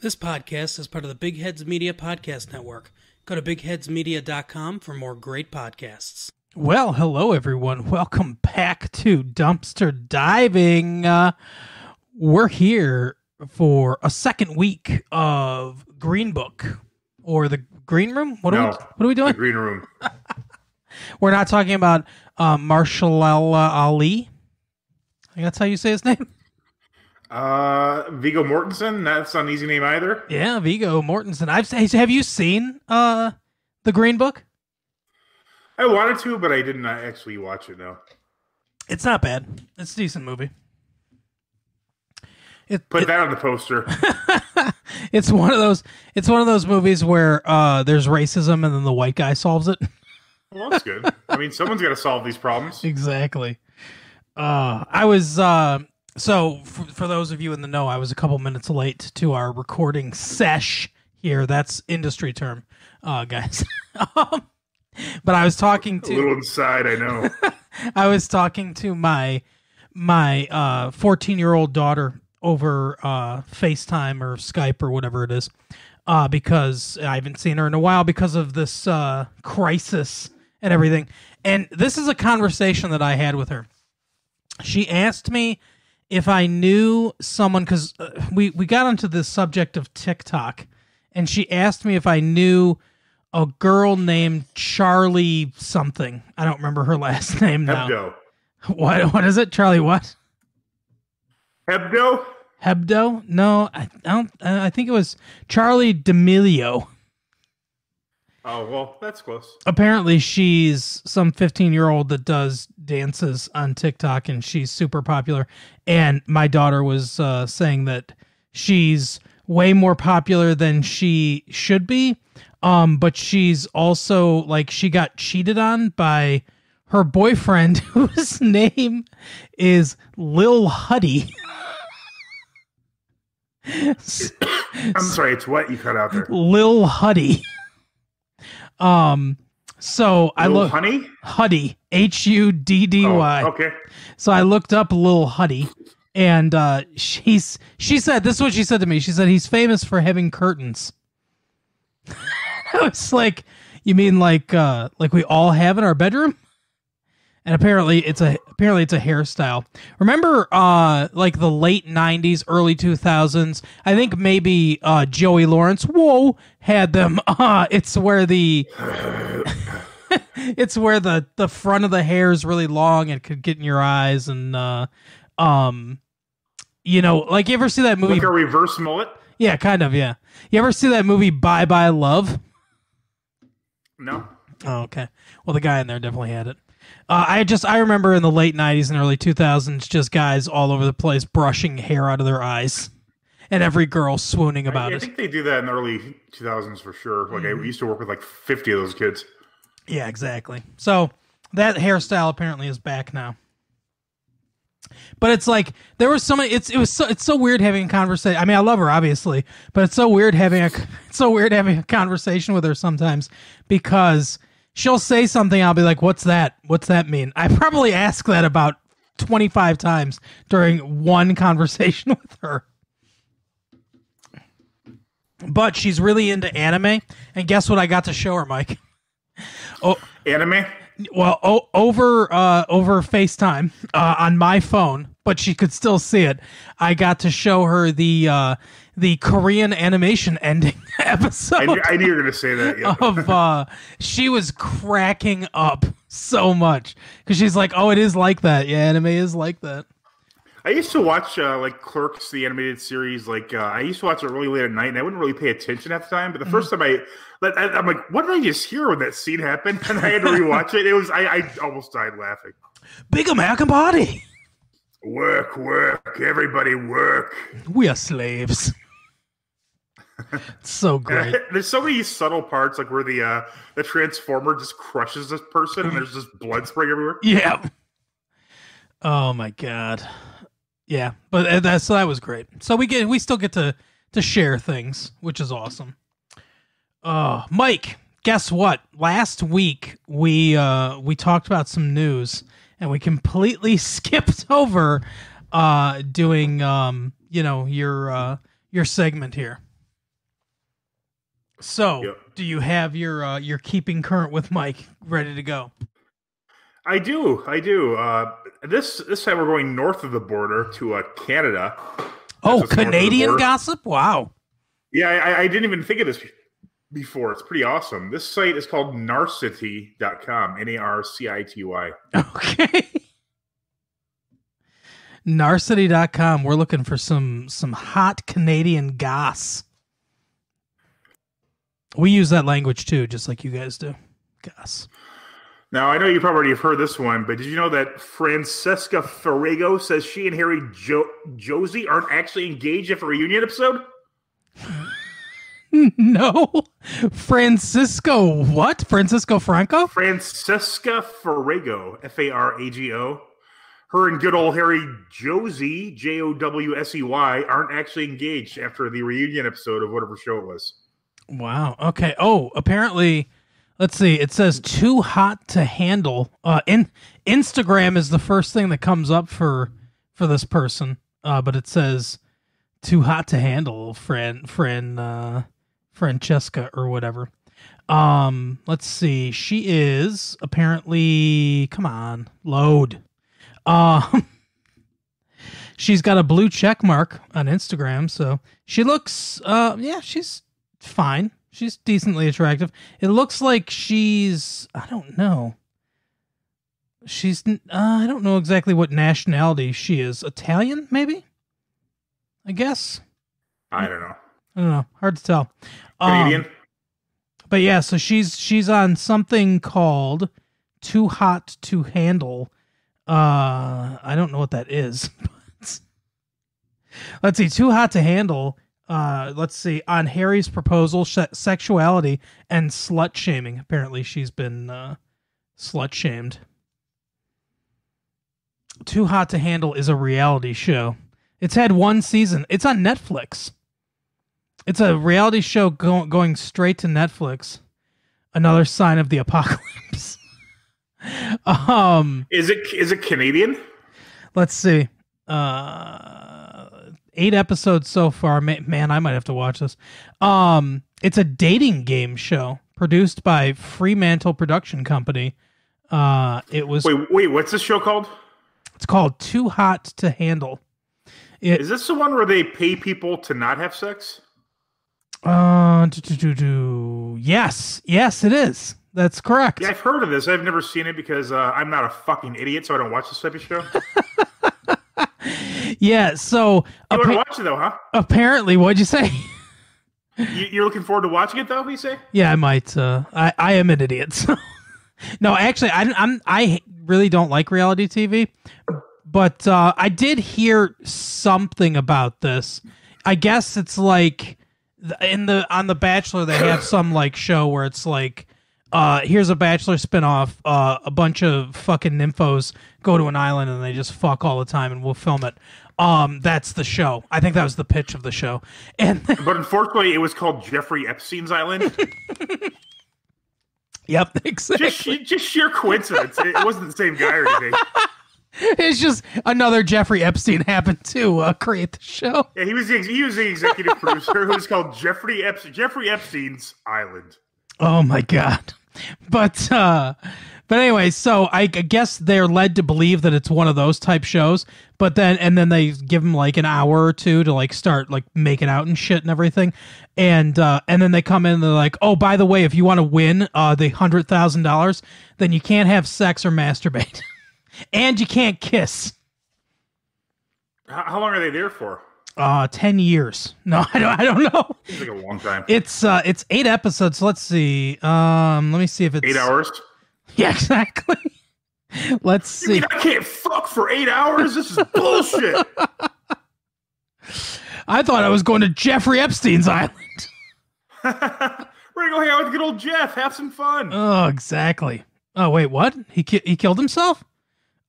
This podcast is part of the Big Heads Media Podcast Network. Go to bigheadsmedia.com for more great podcasts. Well, hello, everyone. Welcome back to Dumpster Diving. We're here for a second week of Green Book, or the Green Room? What are we doing? The Green Room. We're not talking about Marshall Ali. I think that's how you say his name. Viggo Mortensen. That's not an easy name either. Yeah, Viggo Mortensen. Have you seen the Green Book? I wanted to, but I didn't actually watch it. No. It's not bad. It's a decent movie. Put that on the poster. It's one of those. It's one of those movies where there's racism and then the white guy solves it. Well, that's good. I mean, someone's got to solve these problems. Exactly. I was so for those of you in the know, I was a couple minutes late to our recording sesh here. That's industry term, guys. But I was talking to a little inside. I know. I was talking to my 14-year-old daughter over FaceTime or Skype or whatever it is, because I haven't seen her in a while because of this crisis and everything. And this is a conversation that I had with her. She asked me if I knew someone, because we got onto the subject of TikTok, and she asked me if I knew a girl named Charlie something. I don't remember her last name now. Hebdo. What is it? Charlie what? Hebdo? Hebdo? No, I don't. I think it was Charlie D'Amelio. Oh, well, that's close. Apparently, she's some 15-year-old that does dances on TikTok, and she's super popular. And my daughter was saying that she's way more popular than she should be. But she's also, like, she got cheated on by her boyfriend, whose name is Lil Huddy. I'm sorry, it's what you cut out there. Lil Huddy. So I look Honey? Huddy, Huddy. Oh, okay. So I looked up Lil Huddy, and she said, this is what she said to me. She said he's famous for having curtains. I was like, you mean like we all have in our bedroom? And apparently it's a hairstyle. Remember like the late 90s, early 2000s, I think maybe Joey Lawrence had them. It's where the the front of the hair is really long and could get in your eyes, and you know, like, you ever see that movie like a reverse mullet? Yeah, kind of, yeah. You ever see that movie Bye Bye Love? No. Oh, okay. Well, the guy in there definitely had it. I remember in the late 90s and early 2000s, just guys all over the place brushing hair out of their eyes, and every girl swooning about it. I think they do that in the early 2000s for sure. Like, I used to work with like 50 of those kids. Yeah, exactly. So that hairstyle apparently is back now. But it's like, there was so many. It's so weird having a conversation. I mean, I love her obviously, but it's so weird having a conversation with her sometimes, because she'll say something, I'll be like, "What's that? What's that mean?" I probably ask that about 25 times during one conversation with her. But she's really into anime, and guess what I got to show her, Mike? Oh, anime? Well, over FaceTime on my phone, but she could still see it. I got to show her the Korean animation ending episode. I knew you were going to say that. Yeah. Of she was cracking up so much because she's like, "Oh, it is like that. Yeah, anime is like that." I used to watch like Clerks, the animated series. Like I used to watch it really late at night, and I wouldn't really pay attention at the time. But the first time I'm like, what did I just hear when that scene happened? And I had to rewatch it. It was I almost died laughing. Big American party. Work, everybody work. We are slaves. So great. There's so many subtle parts, like where the transformer just crushes this person, and there's just blood spraying everywhere. Yeah. Oh my god. Yeah, but that was great. So we still get to share things, which is awesome. Mike, guess what? Last week we talked about some news, and we completely skipped over doing your segment here. So, Yep. do you have your keeping current with Mike ready to go? I do. This time we're going north of the border to Canada. Oh, what's north of the Canadian border. gossip? Wow. Yeah, I didn't even think of this before. It's pretty awesome. This site is called narcity.com. Narcity. Okay. Narcity.com. We're looking for some hot Canadian goss. We use that language too, just like you guys do. Goss. Now, I know you probably already have heard this one, but did you know that Francesca Ferrego says she and Harry Josie aren't actually engaged after a reunion episode? No. Francisco what? Francisco Franco? Francesca Ferrego, Farago. Her and good old Harry Josie, Jowsey, aren't actually engaged after the reunion episode of whatever show it was. Wow. Okay. Oh, apparently, let's see. It says too hot to handle. Instagram is the first thing that comes up for this person. But it says too hot to handle, Francesca or whatever. Let's see. She is apparently, come on, load. She's got a blue check mark on Instagram, so she looks, she's fine. She's decently attractive. It looks like she's, I don't know. I don't know exactly what nationality she is. Italian, maybe? I guess. I don't know. Hard to tell. Canadian? But yeah, so she's on something called Too Hot to Handle. I don't know what that is. Let's see. Too Hot to Handle. Let's see. On Harry's proposal, sexuality, and slut shaming. Apparently, she's been slut shamed. Too Hot to Handle is a reality show. It's had one season. It's on Netflix. It's a reality show going straight to Netflix. Another sign of the apocalypse. Is it Canadian? Let's see. 8 episodes so far. Man, I might have to watch this. It's a dating game show produced by Fremantle Production Company. It was. Wait, what's this show called? It's called Too Hot to Handle. Is this the one where they pay people to not have sex? Yes, it is. That's correct. Yeah, I've heard of this. I've never seen it because I'm not a fucking idiot, so I don't watch this type of show. Yeah, so You want to watch it though, huh? Apparently, what'd you say? You're looking forward to watching it though, you say? Yeah, I might. I am an idiot. So. No, actually, I really don't like reality TV, but I did hear something about this. I guess it's like on The Bachelor they have some like show where it's like, here's a Bachelor spinoff. A bunch of fucking nymphos go to an island and they just fuck all the time, and we'll film it. That's the show. I think that was the pitch of the show. But unfortunately, it was called Jeffrey Epstein's Island. Yep, exactly. Just sheer coincidence. It wasn't the same guy or anything. It's just another Jeffrey Epstein happened to create the show. Yeah, he was the executive producer. Who was called Jeffrey Epstein's Island. Oh my god! But anyway, so I guess they're led to believe that it's one of those type shows. But then they give them like an hour or two to like start like making out and shit and everything, and then they come in and they're like, oh, by the way, if you want to win the $100,000, then you can't have sex or masturbate, and you can't kiss. How long are they there for? 10 years. No, I don't know. Seems like a long time. It's 8 episodes. Let's see. Let me see if it's 8 hours. Yeah, exactly. Let's see. You mean I can't fuck for 8 hours? This is bullshit. I thought I was going to Jeffrey Epstein's Island. We're gonna go hang out with good old Jeff. Have some fun. Oh, exactly. Oh, wait, what? He killed himself?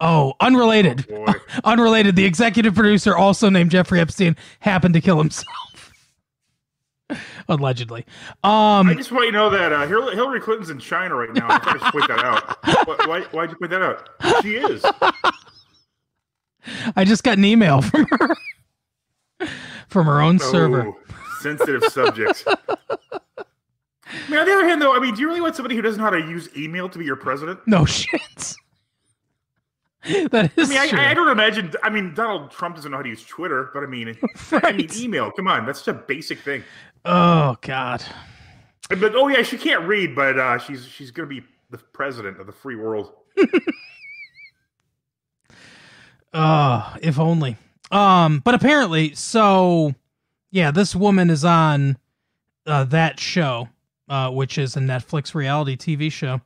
Oh, unrelated. Oh, boy. Unrelated. The executive producer, also named Jeffrey Epstein, happened to kill himself. Allegedly. I just want you to know that Hillary Clinton's in China right now. I thought I should point that out. Why'd you point that out? She is. I just got an email from her. From her own server. Sensitive subjects. I mean, on the other hand, though, I mean, do you really want somebody who doesn't know how to use email to be your president? No shit. That is true. I don't imagine. I mean, Donald Trump doesn't know how to use Twitter, but I mean, email. Come on, that's such a basic thing. Oh God. But oh yeah, she can't read, but she's going to be the president of the free world. If only. But apparently, so yeah, this woman is on that show, which is a Netflix reality TV show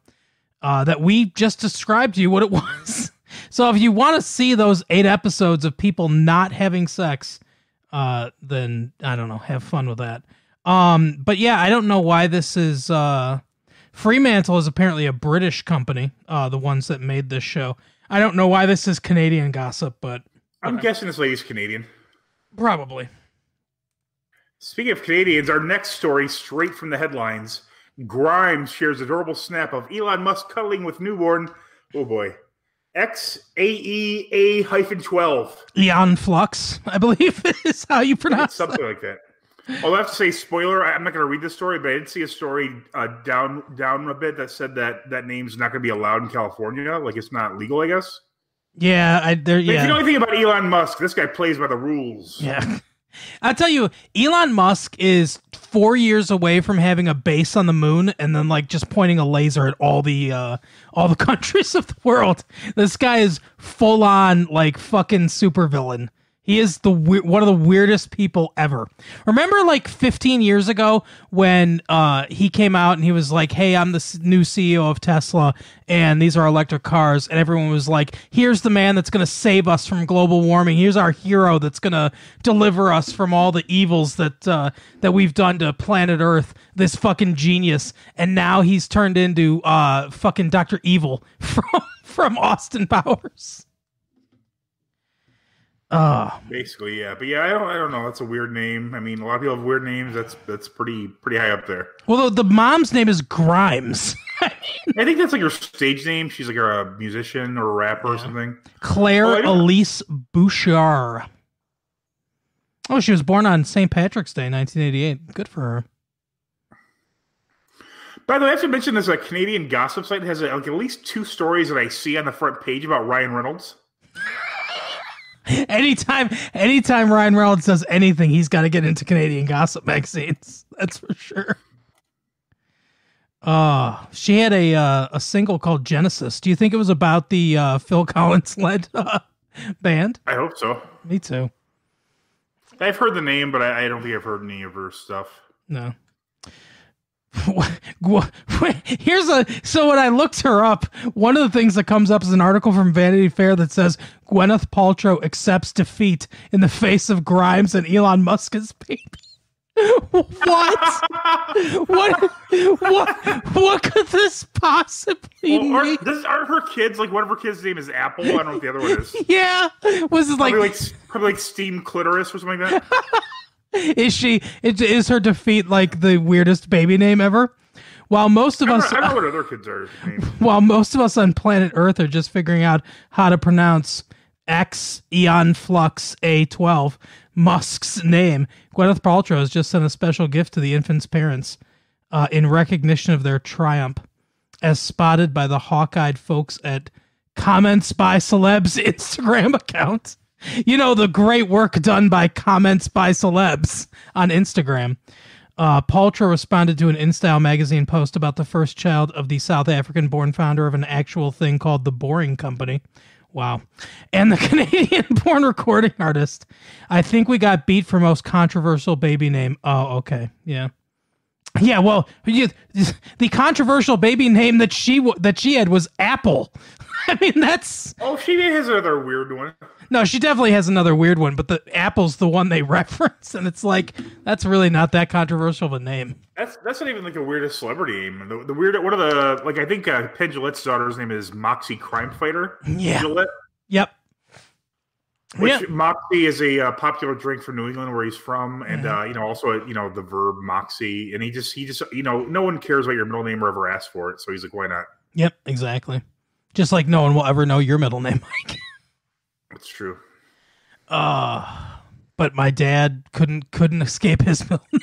that we just described to you what it was. So if you want to see those 8 episodes of people not having sex, then I don't know, have fun with that. But yeah, I don't know why this is, Fremantle is apparently a British company, the ones that made this show. I don't know why this is Canadian gossip, but I'm guessing this lady's Canadian. Probably. Speaking of Canadians, our next story, straight from the headlines, Grimes shares adorable snap of Elon Musk cuddling with newborn, oh boy, XAEA-12. Eon Flux, I believe is how you pronounce it. Something like that. I'll have to say, spoiler, I'm not going to read this story, but I did see a story down a bit that said that name's not going to be allowed in California. Like, it's not legal, I guess. Yeah. If you know anything about Elon Musk, this guy plays by the rules. Yeah. I'll tell you, Elon Musk is 4 years away from having a base on the moon and then like just pointing a laser at all the countries of the world. This guy is full on like fucking supervillain. He is one of the weirdest people ever. Remember like 15 years ago when he came out and he was like, hey, I'm the new CEO of Tesla and these are electric cars. And everyone was like, here's the man that's going to save us from global warming. Here's our hero that's going to deliver us from all the evils that we've done to planet Earth. This fucking genius. And now he's turned into fucking Dr. Evil from Austin Powers. Basically, yeah. But yeah, I don't know. That's a weird name. I mean, a lot of people have weird names. That's pretty high up there. Well, the mom's name is Grimes. I think that's like her stage name. She's like a musician or a rapper or something. Claire Elise Bouchard. Oh, she was born on St. Patrick's Day, 1988. Good for her. By the way, I have to mention this Canadian gossip site has like at least 2 stories that I see on the front page about Ryan Reynolds. Anytime Ryan Reynolds does anything, he's got to get into Canadian gossip magazines. That's for sure. She had a single called Genesis. Do you think it was about the Phil Collins led band? I hope so. Me too. I've heard the name, but I don't think I've heard any of her stuff. No. So when I looked her up, one of the things that comes up is an article from Vanity Fair that says Gwyneth Paltrow accepts defeat in the face of Grimes and Elon Musk's baby. What? What could this possibly mean? Aren't her kids like one of her kids' name is Apple? I don't know what the other one is. Yeah, was it probably like steamed clitoris or something like that? Is her defeat like the weirdest baby name ever? While most of us, I don't know what other kids are named. While most of us on planet Earth are just figuring out how to pronounce X Eon Flux A12, Musk's name, Gwyneth Paltrow has just sent a special gift to the infant's parents in recognition of their triumph, as spotted by the hawk-eyed folks at Comments by Celebs Instagram account. You know, the great work done by Comments by Celebs on Instagram. Paltrow responded to an InStyle magazine post about the first child of the South African-born founder of an actual thing called The Boring Company. Wow. And the Canadian-born recording artist. I think we got beat for most controversial baby name. Oh, okay. Yeah. Yeah, well, the controversial baby name that she had was Apple. I mean, that's... Oh, she has another weird one. No, she definitely has another weird one, but the Apple's the one they reference, and it's like, that's really not that controversial of a name. That's not even like the weirdest celebrity name. The weird, one of the, like, I think Penn Jillette's daughter's name is Moxie Crime Fighter. Yeah. Gillette. Yep. Which Moxie is a popular drink from New England where he's from, and also the verb Moxie, and he just no one cares what your middle name or ever asks for it, so he's like, why not? Yep, exactly. Just like no one will ever know your middle name, Mike. That's true. But my dad couldn't escape his middle name.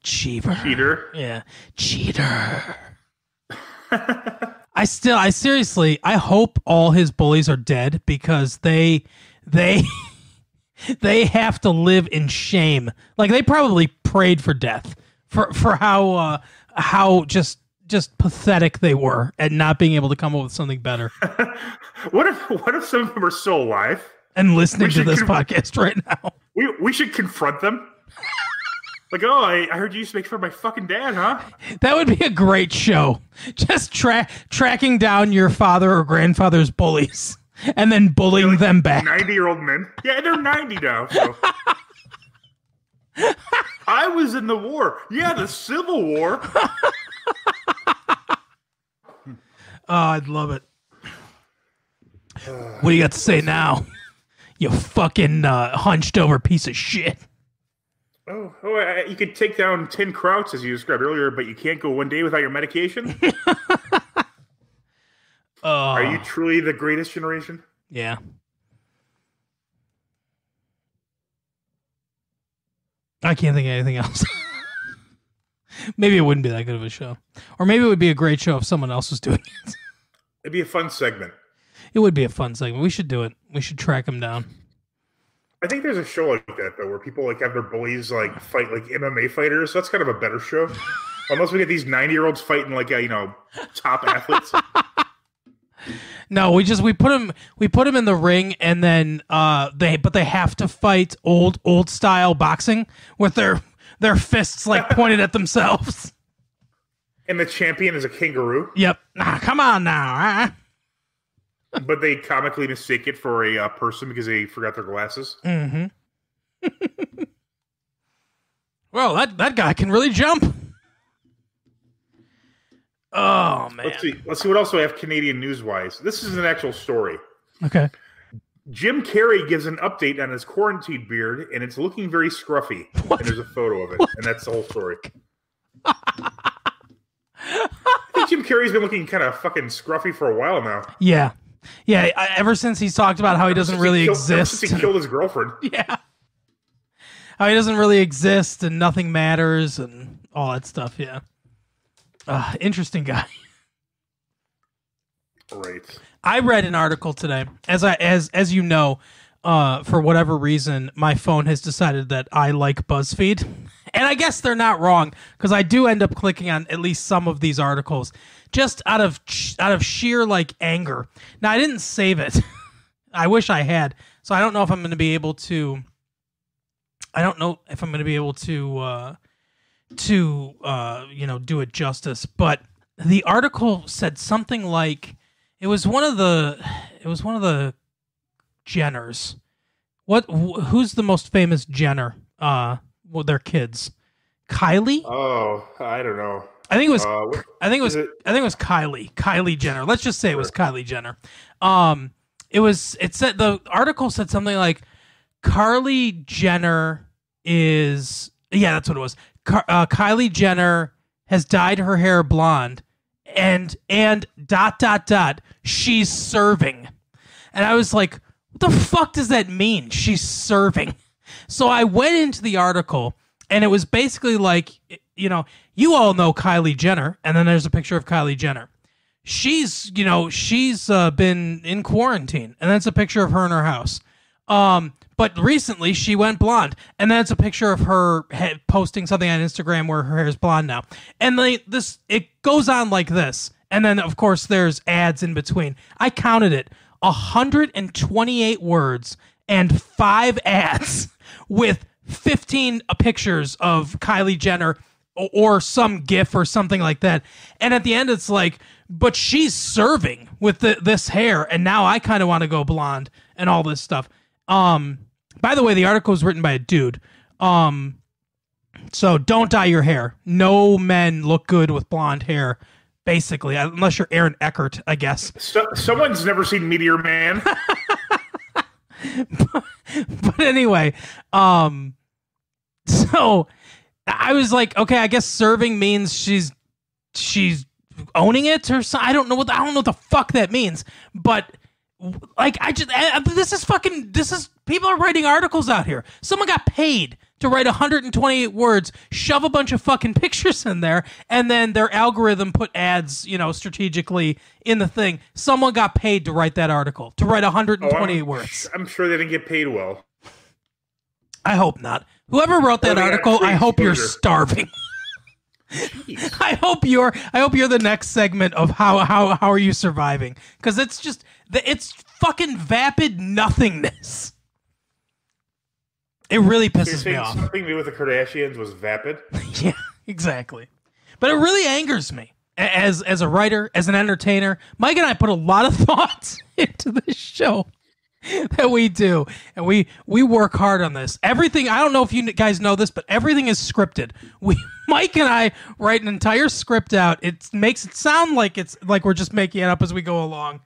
Cheater. Yeah. Cheater. I seriously, I hope all his bullies are dead because they have to live in shame. Like they probably prayed for death for how just pathetic they were at not being able to come up with something better. What if some of them are still alive and listening to this podcast right now? We should confront them. Like, oh, I heard you used to make fun of my fucking dad, huh? That would be a great show. Just tracking down your father or grandfather's bullies and then bullying them back. 90-year-old men. Yeah, they're 90 now. So. I was in the war. Yeah, the Civil War. Oh, I'd love it. What do you got to say now? You fucking hunched over piece of shit. You could take down 10 Krauts, as you described earlier, but you can't go one day without your medication? Are you truly the greatest generation? Yeah. I can't think of anything else. Maybe it wouldn't be that good of a show. Or maybe it would be a great show if someone else was doing it. It'd be a fun segment. It would be a fun segment. We should do it. We should track him down. I think there's a show like that, though, where people like have their bullies like fight like MMA fighters. So that's kind of a better show. Unless we get these 90-year-olds fighting like top athletes. No, we put him in the ring, and then they have to fight old style boxing with their fists like pointed at themselves. And the champion is a kangaroo. Yep. Come on now. But they comically mistake it for a person because they forgot their glasses. Mm-hmm. Well, that guy can really jump. Oh, man. Let's see what else I have Canadian news-wise. This is an actual story. Okay. Jim Carrey gives an update on his quarantine beard, and it's looking very scruffy. What? And there's a photo of it, and that's the whole story. I think Jim Carrey's been looking kind of fucking scruffy for a while now. Yeah. Yeah, ever since he's talked about how he doesn't really exist. Ever since he killed his girlfriend. Yeah. How he doesn't really exist and nothing matters and all that stuff, yeah. Interesting guy. Right. I read an article today, as you know, for whatever reason, my phone has decided that I like BuzzFeed. And I guess they're not wrong, because I do end up clicking on at least some of these articles just out of sheer like anger. Now I didn't save it. I wish I had. So I don't know if I'm going to be able to. Do it justice. But the article said something like it was one of the Jenners. Who's the most famous Jenner? Their kids. Kylie? Oh, I don't know. I think it was Kylie. Kylie Jenner. Let's just say it was Kylie Jenner. The article said something like Kylie Jenner is, yeah, that's what it was. Kylie Jenner has dyed her hair blonde and ... she's serving. And I was like, what the fuck does that mean? She's serving. So I went into the article, and it was basically like, you all know Kylie Jenner, and then there's a picture of Kylie Jenner. She's been in quarantine, and that's a picture of her in her house. But recently she went blonde, and then it's a picture of her posting something on Instagram where her hair is blonde now. And it goes on like this, and then of course there's ads in between. I counted it, 128 words and 5 ads with 15 pictures of Kylie Jenner or some GIF or something like that. And at the end, it's like, but she's serving with this hair, and now I kind of want to go blonde and all this stuff. By the way, the article was written by a dude. So don't dye your hair. No men look good with blonde hair, basically, unless you're Aaron Eckhart, I guess. Someone's never seen Meteor Man. but anyway, so I was like, okay, I guess serving means she's owning it or something. I don't know what the fuck that means, but like this is People are writing articles out here. Someone got paid to write 128 words, shove a bunch of fucking pictures in there, and then their algorithm put ads, strategically in the thing. Someone got paid to write that article, to write 128 words. I'm sure they didn't get paid well. I hope not. Whoever wrote that article, I hope you're starving. I hope you're the next segment of how are you surviving? Because it's fucking vapid nothingness. It really pisses me off. Something to do with the Kardashians was vapid. Yeah, exactly. But it really angers me as a writer, as an entertainer. Mike and I put a lot of thought into this show that we do, and we work hard on this. Everything. I don't know if you guys know this, but everything is scripted. Mike and I write an entire script out. It makes it sound like it's like we're just making it up as we go along.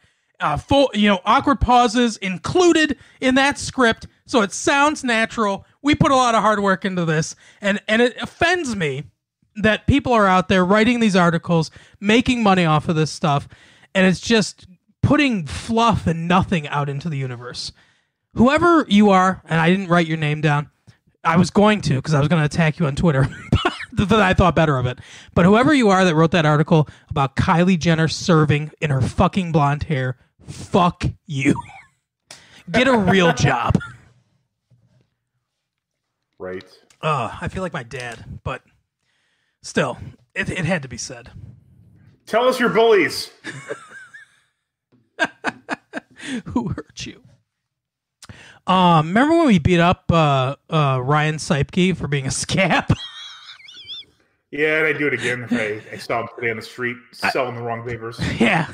Full, awkward pauses included in that script, so it sounds natural. We put a lot of hard work into this, and it offends me that people are out there writing these articles, making money off of this stuff, and it's just putting fluff and nothing out into the universe. Whoever you are, and I didn't write your name down. I was going to, because I was going to attack you on Twitter. Then I thought better of it. But whoever you are that wrote that article about Kylie Jenner serving in her fucking blonde hair, fuck you. Get a real job. Right. I feel like my dad, but still, it had to be said. Tell us your bullies. Who hurt you? Remember when we beat up Ryan Seipke for being a scab? Yeah, and I do it again. I saw him today on the street selling the wrong papers. Yeah.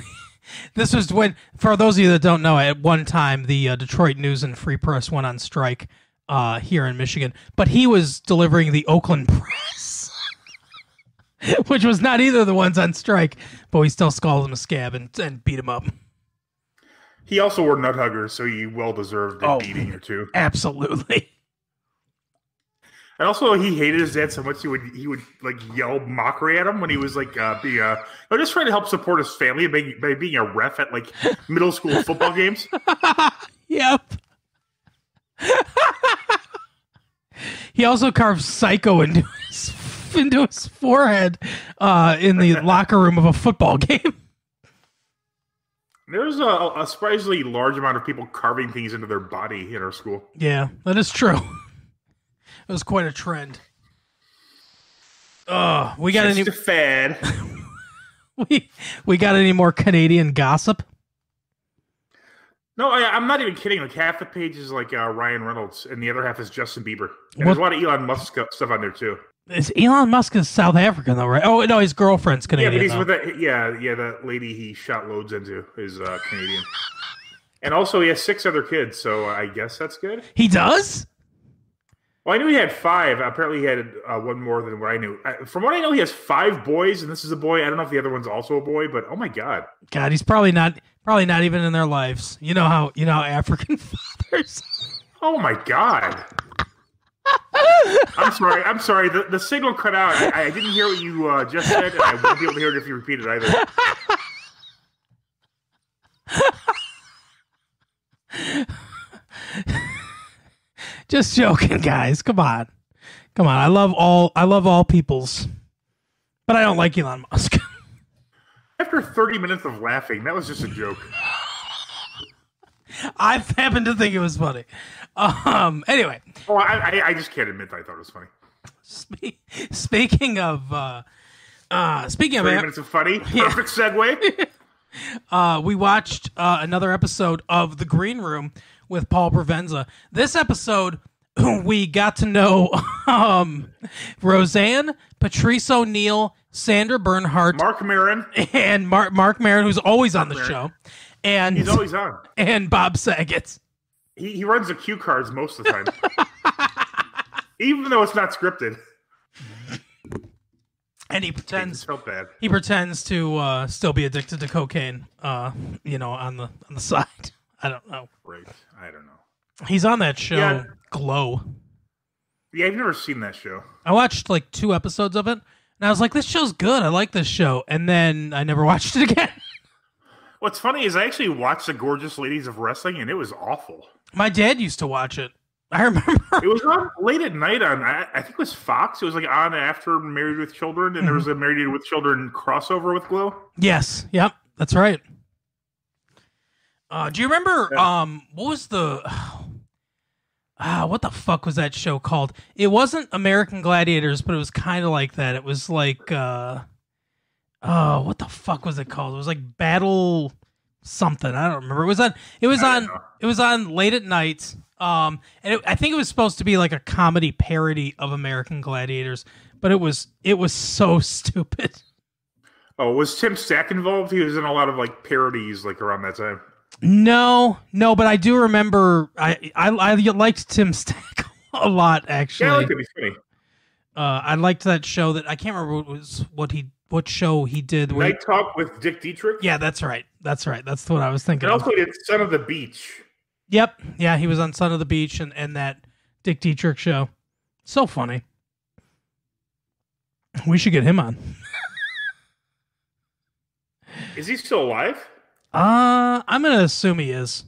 This was when, for those of you that don't know, at one time the Detroit News and Free Press went on strike here in Michigan, but he was delivering the Oakland Press, which was not either of the ones on strike, but we still called him a scab and beat him up. He also wore nut huggers, so he well deserved a beating or two. Absolutely. And also, he hated his dad so much he would like yell mockery at him when he was like just trying to help support his family by being a ref at like middle school football games. Yep. He also carved "psycho" into his forehead in the locker room of a football game. There's a surprisingly large amount of people carving things into their body in our school. Yeah, that is true. It was quite a trend. We got Just a fad. we got any more Canadian gossip? No, I'm not even kidding. Like half the page is like Ryan Reynolds, and the other half is Justin Bieber. And there's a lot of Elon Musk stuff on there too. Is Elon Musk is South African though, right? Oh no, his girlfriend's Canadian. Yeah, but he's with that lady he shot loads into is Canadian. And also he has 6 other kids, so I guess that's good. He does? Well, I knew he had 5. Apparently he had one more than what I knew. From what I know, he has 5 boys, and this is a boy. I don't know if the other one's also a boy, but oh my god. God, he's probably not even in their lives. You know how African fathers. Oh my god. I'm sorry. The signal cut out. I didn't hear what you just said, and I won't be able to hear it if you repeat it either. Just joking, guys. Come on. I love all peoples, but I don't like Elon Musk. After 30 minutes of laughing, that was just a joke. I happen to think it was funny. Anyway. Oh, I just can't admit that I thought it was funny. Speaking of 30 minutes of funny, perfect segue. We watched another episode of The Green Room with Paul Provenza. This episode, we got to know Roseanne, Patrice O'Neill, Sandra Bernhardt, Mark Maron, and Mark Maron, who's always on the show, and he's always on, and Bob Saget. He runs the cue cards most of the time, even though it's not scripted. And he pretends so bad. He pretends to still be addicted to cocaine. On the side. I don't know. Right. I don't know. He's on that show, Glow. Yeah, I've never seen that show. I watched like 2 episodes of it, and I was like, this show's good. I like this show. And then I never watched it again. What's funny is I actually watched The Gorgeous Ladies of Wrestling, and it was awful. My dad used to watch it. I remember. It was on late at night on, I think it was Fox. It was like on after Married with Children, and there was a Married with Children crossover with Glow. Yes. Yep. That's right. Do you remember, what was the... what the fuck was that show called? It wasn't American Gladiators, but it was kind of like that. It was like, what the fuck was it called? It was like Battle something. I don't remember. It was on late at night. I think it was supposed to be like a comedy parody of American Gladiators, but it was so stupid. Oh, was Tim Stack involved? He was in a lot of like parodies like around that time. No, but I do remember I liked Tim Stack a lot, actually. Yeah, I liked it. He's funny. I liked that show that I can't remember what show he did. Night Talk with Dick Dietrich? Yeah, that's right. That's what I was thinking. And also he did Son of the Beach. Yep. Yeah, he was on Son of the Beach and that Dick Dietrich show. So funny. We should get him on. Is he still alive? I'm going to assume he is.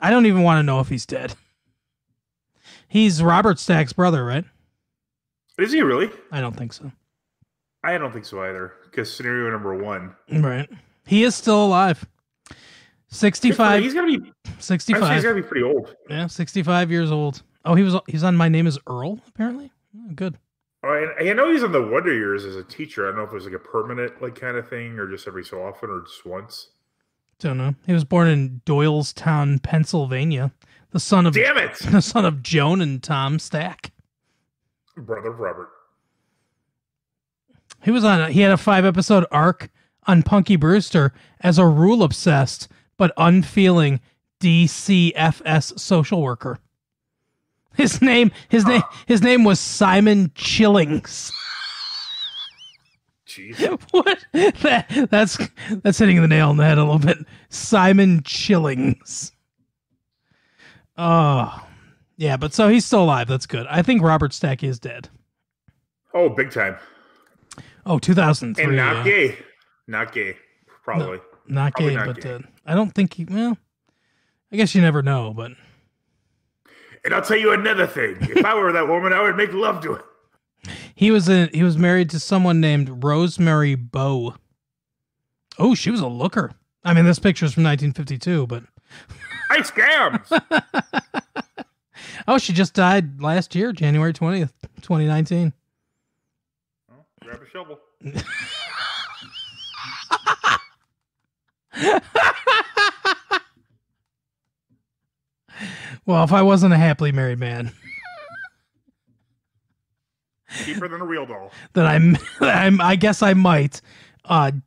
I don't even want to know if he's dead. He's Robert Stack's brother, right? Is he really? I don't think so. I don't think so either, because scenario number 1. Right. He is still alive. 65. He's got to be 65. He's got to be pretty old. Yeah, 65 years old. Oh, he's on My Name is Earl, apparently. Oh, good. Oh, and I know he's on the Wonder Years as a teacher. I don't know if there's like a permanent like kind of thing or just every so often or just once. Don't know. He was born in Doylestown, Pennsylvania. The son of Joan and Tom Stack. Brother of Robert. He had a 5-episode arc on Punky Brewster as a rule-obsessed but unfeeling DCFS social worker. His name was Simon Chillings. Jeez. What? That's hitting the nail on the head a little bit. Simon Chillings. Oh, yeah, but so he's still alive. That's good. I think Robert Stack is dead. Oh, big time. Oh, 2003. And not gay. Not gay. Probably. No, not probably gay, not but gay. I don't think well, I guess you never know, but. And I'll tell you another thing. If I were that woman, I would make love to it. He was married to someone named Rosemary Bowe. Oh, she was a looker. I mean, this picture's from 1952, but. I scams! Oh, she just died last year, January 20th, 2019. Well, grab a shovel. Well, if I wasn't a happily married man. Cheaper than a real doll. Then I guess I might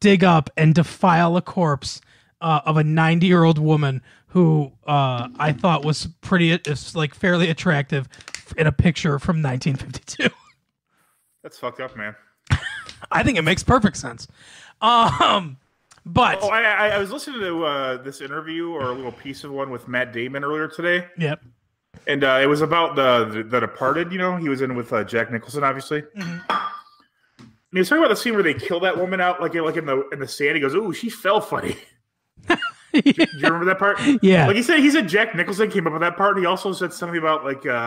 dig up and defile a corpse of a 90-year-old woman who I thought was fairly attractive in a picture from 1952. That's fucked up, man. I think it makes perfect sense. But I was listening to this interview or a little piece of one with Matt Damon earlier today. Yep. And it was about the Departed. You know, he was in with Jack Nicholson, obviously. Mm-hmm. And he was talking about the scene where they kill that woman out, like in the sand. He goes, "Ooh, she fell funny." Do you remember that part? Yeah. Like he said Jack Nicholson came up with that part. And he also said something about oh,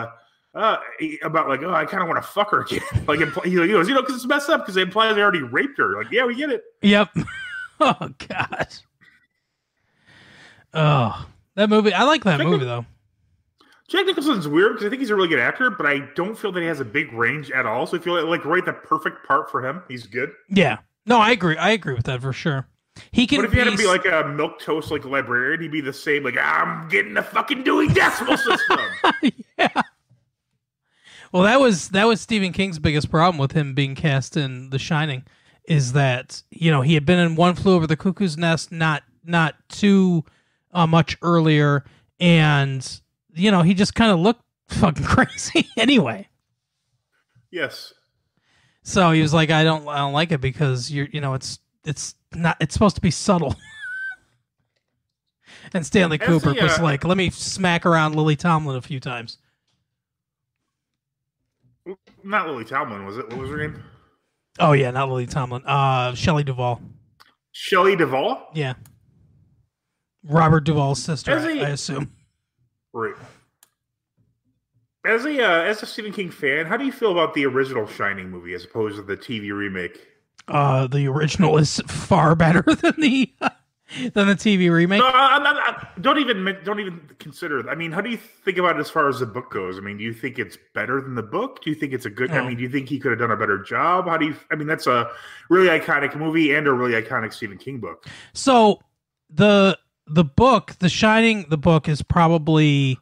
I kind of want to fuck her again. Like he goes, because it's messed up because it implies they already raped her. Like, yeah, we get it. Yep. Oh God. Oh, that movie. I like that movie though. Jack Nicholson's weird because I think he's a really good actor, but I don't feel that he has a big range at all. So I feel like right the perfect part for him. He's good. Yeah. No, I agree. I agree with that for sure. He can. But if he had to be like a milquetoast like librarian, he'd be the same. Like, I'm getting the fucking Dewey Decimal System. Yeah. Well, that was Stephen King's biggest problem with him being cast in The Shining, is that he had been in One Flew Over the Cuckoo's Nest not too much earlier, and he just kind of looked fucking crazy anyway. Yes. So he was like, I don't like it because it's supposed to be subtle. And Stanley Kubrick was like, let me smack around Lily Tomlin a few times. Not Lily Tomlin, was it? What was her name? Oh yeah, not Lily Tomlin. Shelley Duvall. Shelley Duvall? Yeah. Robert Duvall's sister, I assume. Right. As a Stephen King fan, how do you feel about the original Shining movie as opposed to the TV remake? The original is far better than the TV remake. No, don't even consider it. I mean, how do you think about it as far as the book goes? I mean, do you think it's better than the book? Do you think it's a good? I mean, do you think he could have done a better job? How do you? I mean, that's a really iconic movie and a really iconic Stephen King book. So the book, The Shining, the book is probably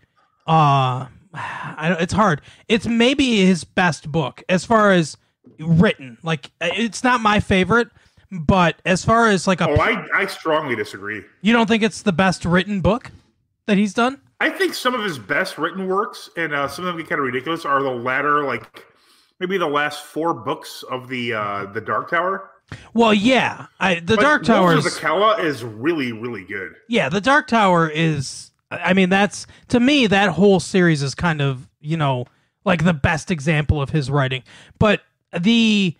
it's hard. It's maybe his best book as far as written. Like, it's not my favorite. But as far as like I strongly disagree. You don't think it's the best written book that he's done? I think some of his best written works, and some of them get kind of ridiculous, are the latter, like maybe the last 4 books of the Dark Tower. Well, yeah, Dark Tower is really, really good. Yeah, the Dark Tower is. I mean, that's to me that whole series is kind of like the best example of his writing. But the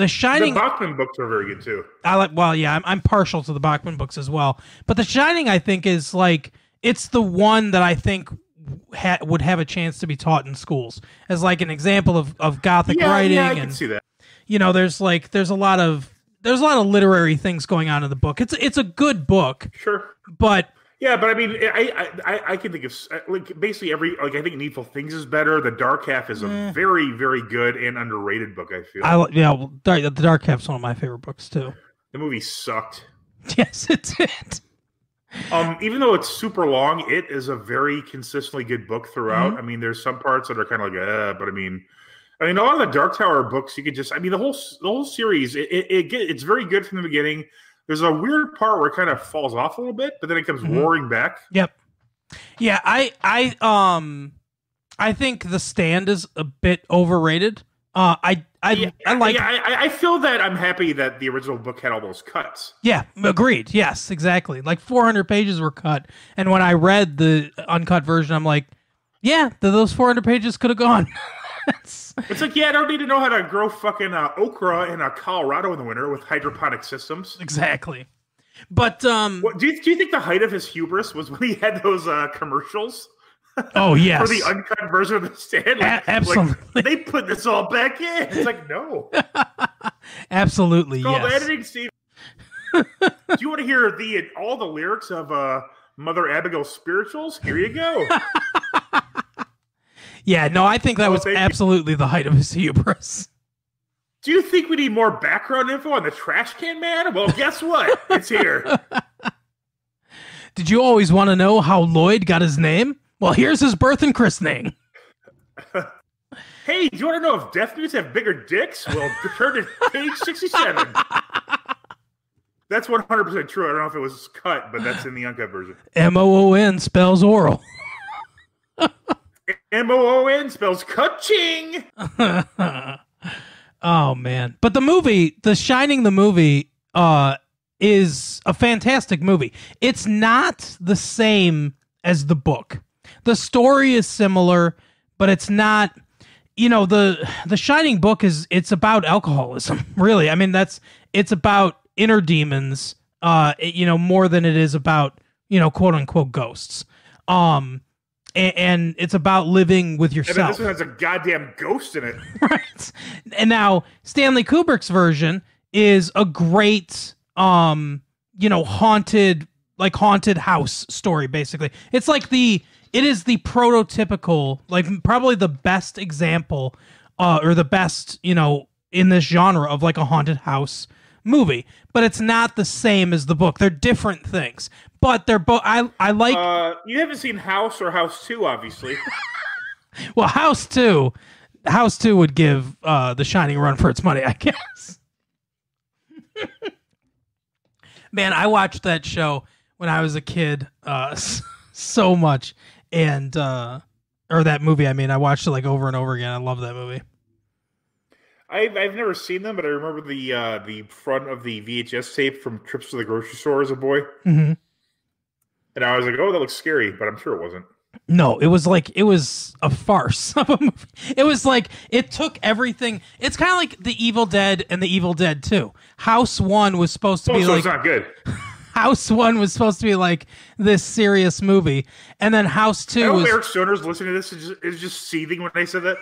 Shining, the Bachman books are very good too. I'm partial to the Bachman books as well. But The Shining, I think, is like it's the one that I think would have a chance to be taught in schools as like an example of Gothic writing. Yeah, I can see that. There's a lot of literary things going on in the book. It's a good book, sure, but. Yeah, but I mean, I can think of like basically I think Needful Things is better. The Dark Half is a very, very good and underrated book. I feel. The Dark Half's one of my favorite books too. The movie sucked. Yes, it did. Even though it's super long, it is a very consistently good book throughout. Mm-hmm. I mean, there's some parts that are kind of like, but I mean, a lot of the Dark Tower books, you could just, the whole series, it's very good from the beginning. There's a weird part where it kind of falls off a little bit, but then it comes roaring back. Yep. Yeah, I think The Stand is a bit overrated. I feel that I'm happy that the original book had all those cuts. Yeah, agreed. Yes, exactly. Like 400 pages were cut, and when I read the uncut version, I'm like, yeah, those 400 pages could have gone. It's like, I don't need to know how to grow fucking okra in Colorado in the winter with hydroponic systems. Exactly. But do you think the height of his hubris was when he had those commercials? Oh, yes. For the uncut version of The Stand? Absolutely. Like, they put this all back in. It's like, no. Absolutely, it's called editing, Steve. Do you want to hear all the lyrics of Mother Abigail's spirituals? Here you go. Yeah, no, I think that was absolutely the height of his hubris. Do you think we need more background info on the Trash Can Man? Well, guess what? It's here. Did you always want to know how Lloyd got his name? Well, here's his birth and christening. Hey, do you want to know if death mutes have bigger dicks? Well, turn to page 67. That's 100% true. I don't know if it was cut, but that's in the uncut version. MOON spells oral. MOON spells ka-ching. Oh, man. But the movie, The Shining, the movie, is a fantastic movie. It's not the same as the book. The story is similar, but it's not, the Shining book it's about alcoholism, really. I mean, it's about inner demons, more than it is about, quote unquote ghosts. And it's about living with yourself. And this one has a goddamn ghost in it. Right. And now Stanley Kubrick's version is a great, haunted house story, basically. It's like it is the prototypical, like probably the best example, or the best, in this genre of like a haunted house movie. But it's not the same as the book. They're different things. But they're both. I like. You haven't seen House or House 2, obviously. Well, House 2 would give The Shining a run for its money, I guess. Man, I watched that show when I was a kid so much, and or that movie. I mean, I watched it like over and over again. I love that movie. I've never seen them, but I remember the front of the VHS tape from trips to the grocery store as a boy. Mm-hmm. And I was like, oh, that looks scary, but I'm sure it wasn't. No, it was a farce of a movie. It was like, it took everything. It's kind of like The Evil Dead and The Evil Dead 2. House 1 was supposed to be so like... it's not good. House 1 was supposed to be like this serious movie, and then House 2 was... Eric Stoner's listening to this is just seething when I said that.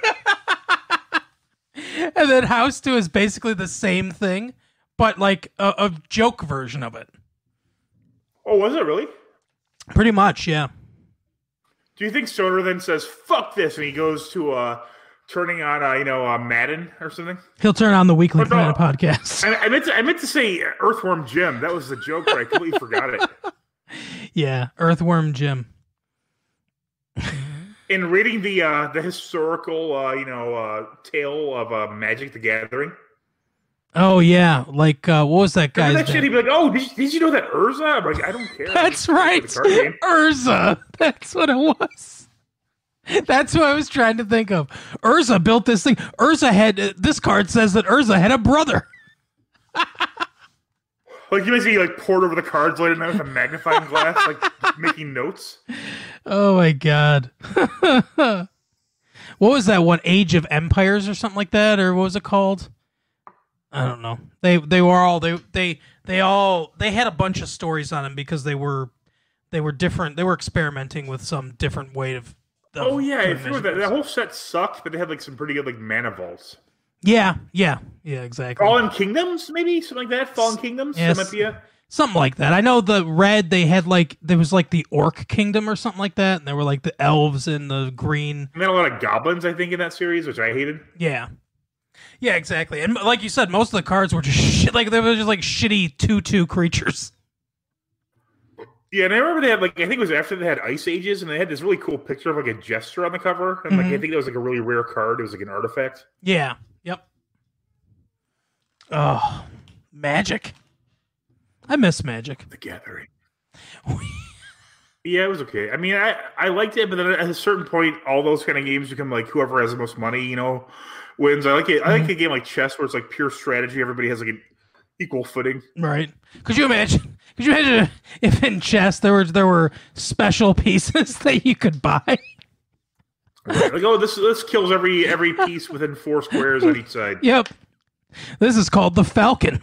And then House 2 is basically the same thing, but like a joke version of it. Oh, was it really? Pretty much, yeah. Do you think Stoner then says, fuck this, and he goes to turning on, Madden or something? He'll turn on the Weekly Planet podcast. I meant to say Earthworm Jim. That was the joke, but I completely forgot it. Yeah, Earthworm Jim. In reading the historical, tale of Magic the Gathering. Oh, yeah. Like, what was that guy's name? Shit, he'd be like, oh, did you know that Urza? I'm like, I don't care. That's right. Urza. That's what it was. That's what I was trying to think of. Urza built this thing. This card says that Urza had a brother. Like, you basically, poured over the cards later night with a magnifying glass, making notes. Oh, my God. What was that one? Age of Empires or something like that? Or what was it called? I don't know. They had a bunch of stories on them because they were different. They were experimenting with some different way of. Oh yeah, I remember that whole set sucked, but they had some pretty good mana vaults. Yeah, exactly. Fallen Kingdoms, maybe something like that. Fallen Kingdoms, yes, that might be something like that. I know the red they had there was the Orc Kingdom or something like that, and there were the elves in the green. And then a lot of goblins, I think, in that series, which I hated. Yeah. Yeah, exactly. And like you said, most of the cards were just shit. They were just shitty 2/2 creatures. Yeah, and I remember they had I think it was after they had Ice Ages, and they had this really cool picture of a jester on the cover, and I think that was a really rare card. It was an artifact. Yeah. Yep. Oh, Magic. I miss Magic. The Gathering. Yeah, it was okay. I mean, I liked it, but then at a certain point, all those kind of games become whoever has the most money, wins. I like it. I like a game like chess where it's pure strategy. Everybody has an equal footing. Right. Could you imagine if in chess there were special pieces that you could buy? Right. This kills every piece within 4 squares on each side. Yep. This is called the Falcon.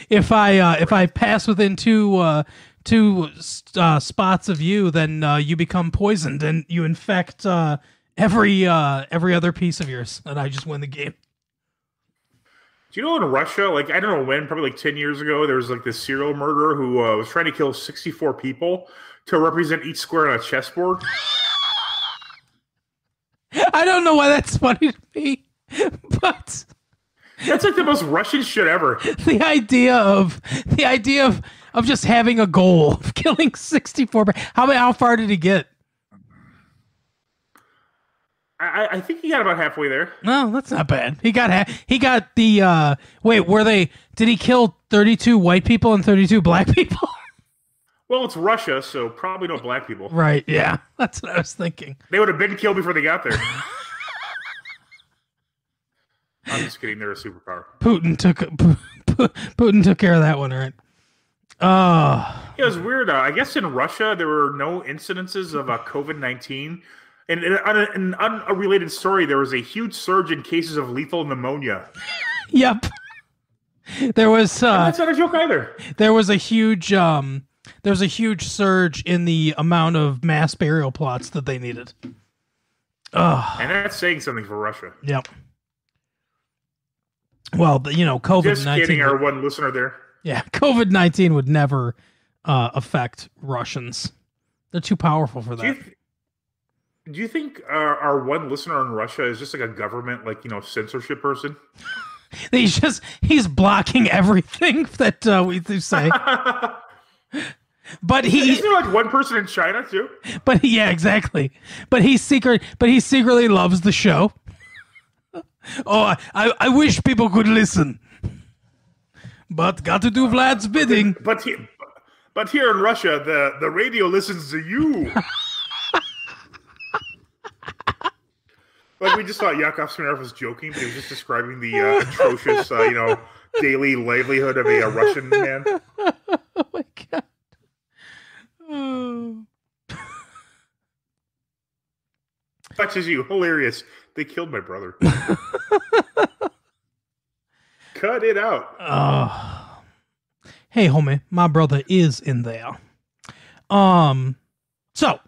If I pass within two spots of you, then you become poisoned and you infect every other piece of yours, and I just win the game. Do you know in Russia, I don't know when, probably 10 years ago, there was this serial murderer who was trying to kill 64 people to represent each square on a chessboard? I don't know why that's funny to me, but that's the most Russian shit ever. The idea of just having a goal of killing 64. How far did he get? I think he got about halfway there. No, that's not bad. He got the did he kill 32 white people and 32 black people? Well, it's Russia, so probably no black people. Right, yeah. That's what I was thinking. They would have been killed before they got there. I'm just kidding. They're a superpower. Putin took care of that one, right? It was weird. I guess in Russia, there were no incidences of COVID-19. And on an unrelated story, there was a huge surge in cases of lethal pneumonia. Yep. There was. That's not a joke either. There was a huge surge in the amount of mass burial plots that they needed. And that's saying something for Russia. Yep. Well, COVID-19. Just kidding, our one listener there. Yeah, COVID-19 would never affect Russians. They're too powerful for that. Do you think our one listener in Russia is just a government, censorship person? He's blocking everything that we say. But isn't there one person in China too? But yeah, exactly. But he secretly loves the show. Oh, I wish people could listen, but got to do Vlad's bidding. But here in Russia, the radio listens to you. We just thought Yakov Smirnov was joking, but he was just describing the atrocious, daily livelihood of a Russian man. Oh my god! Oh. Such as you, hilarious. They killed my brother. Cut it out. Oh. hey, homie, my brother is in there. So.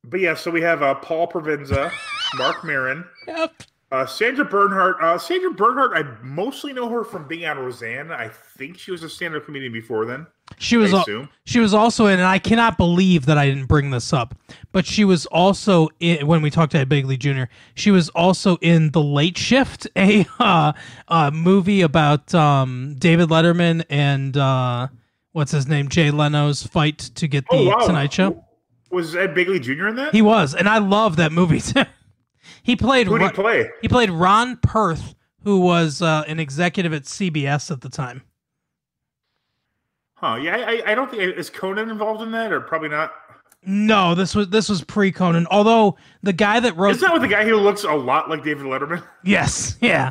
But yeah, so we have Paul Provenza, Mark Maron, Yep. Sandra Bernhardt. Sandra Bernhardt, I mostly know her from being on Roseanne. I think she was a stand-up comedian before then. She was also in, and I cannot believe that I didn't bring this up, but she was also in, when we talked to Ed Begley Jr., she was also in The Late Shift, a movie about David Letterman and what's his name, Jay Leno's fight to get the Tonight Show. Was Ed Begley Jr. in that? He was, and I love that movie too. Who did he play? He played Ron Perth, who was an executive at CBS at the time. Huh? Yeah, I don't think is Conan involved in that, or probably not. No, this was pre-Conan. Although the guy that wrote, is that with the guy who looks a lot like David Letterman? Yes, yeah.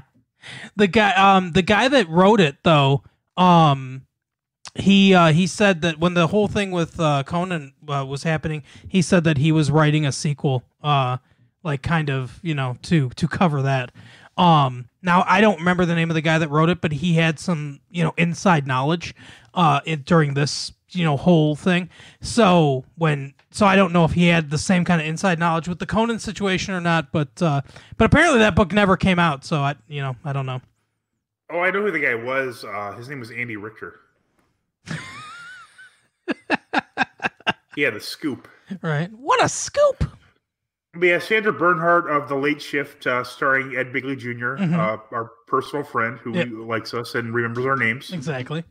The guy that wrote it though, he said that when the whole thing with Conan was happening, he said that he was writing a sequel, like kind of, to cover that. Now I don't remember the name of the guy that wrote it, but he had some, inside knowledge during this, whole thing. So I don't know if he had the same kind of inside knowledge with the Conan situation or not, but apparently that book never came out. So I don't know. Oh, I know who the guy was. His name was Andy Richter. Yeah, the scoop. Right. What a scoop. But yeah, Sandra Bernhardt of The Late Shift, starring Ed Begley Jr., our personal friend who likes us and remembers our names. Exactly.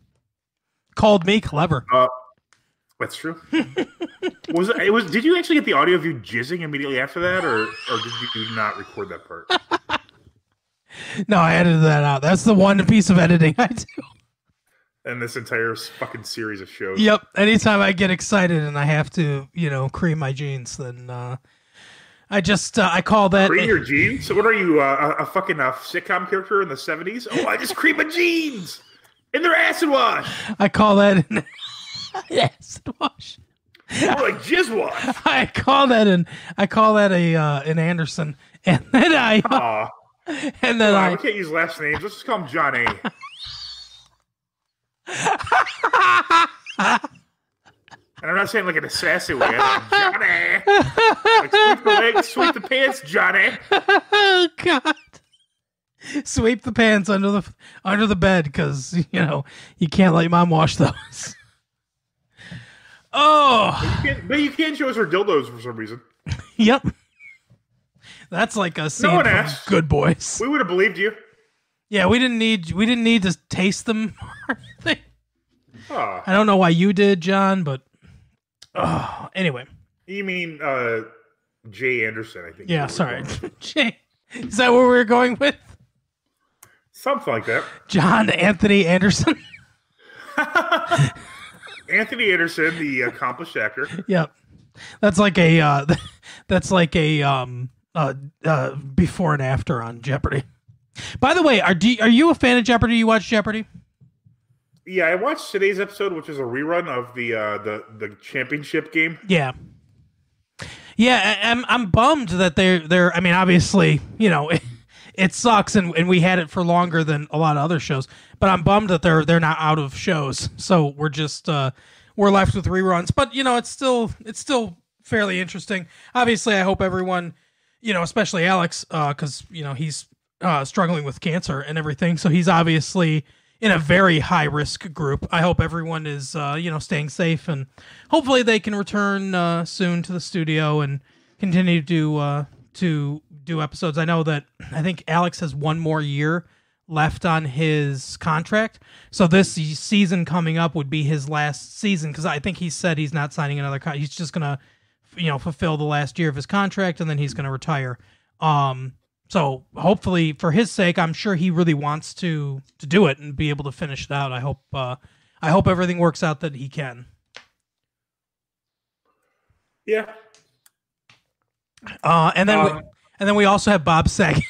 Called me clever. That's true. Did you actually get the audio of you jizzing immediately after that, or did you not record that part? No, I edited that out. That's the one piece of editing I do. And this entire fucking series of shows. Yep. Anytime I get excited and I have to, cream my jeans, then I call that cream your jeans. So what are you, a fucking sitcom character in the 70s? Oh, I just cream my jeans in their acid wash. I call that an acid wash. More like jizz wash. I call that an Anderson, and then I can't use last names. Let's just call him John A. And I'm not saying like an sassy way. Johnny, like sweep the legs, sweep the pants, Johnny. Oh God! Sweep the pants under the bed because you can't let your mom wash those. Oh, but you can't show us her dildos for some reason. Yep, that's like a scene from Good Boys. We would have believed you. Yeah, we didn't need to taste them or anything. Oh. I don't know why you did, John, but anyway. You mean Jay Anderson, I think. Yeah, sorry. Jay. Is that where we were going with? Something like that. John Anthony Anderson. Anthony Anderson, the accomplished actor. Yep. That's like a before and after on Jeopardy. By the way, are you a fan of Jeopardy? You watch Jeopardy? Yeah, I watched today's episode, which is a rerun of the championship game. Yeah, I'm bummed that they're. I mean, obviously, it sucks, and we had it for longer than a lot of other shows. But I'm bummed that they're not out of shows, so we're just we're left with reruns. But it's still fairly interesting. Obviously, I hope everyone, especially Alex, because he's struggling with cancer and everything, so he's obviously in a very high risk group. I hope everyone is staying safe, and hopefully they can return soon to the studio and continue to do episodes. I think Alex has one more year left on his contract, so this season coming up would be his last season, because I think he said he's not signing another he's just gonna fulfill the last year of his contract, and then he's gonna retire. So hopefully, for his sake, I'm sure he really wants to do it and be able to finish it out. I hope everything works out that he can. Yeah. And then we also have Bob Saget.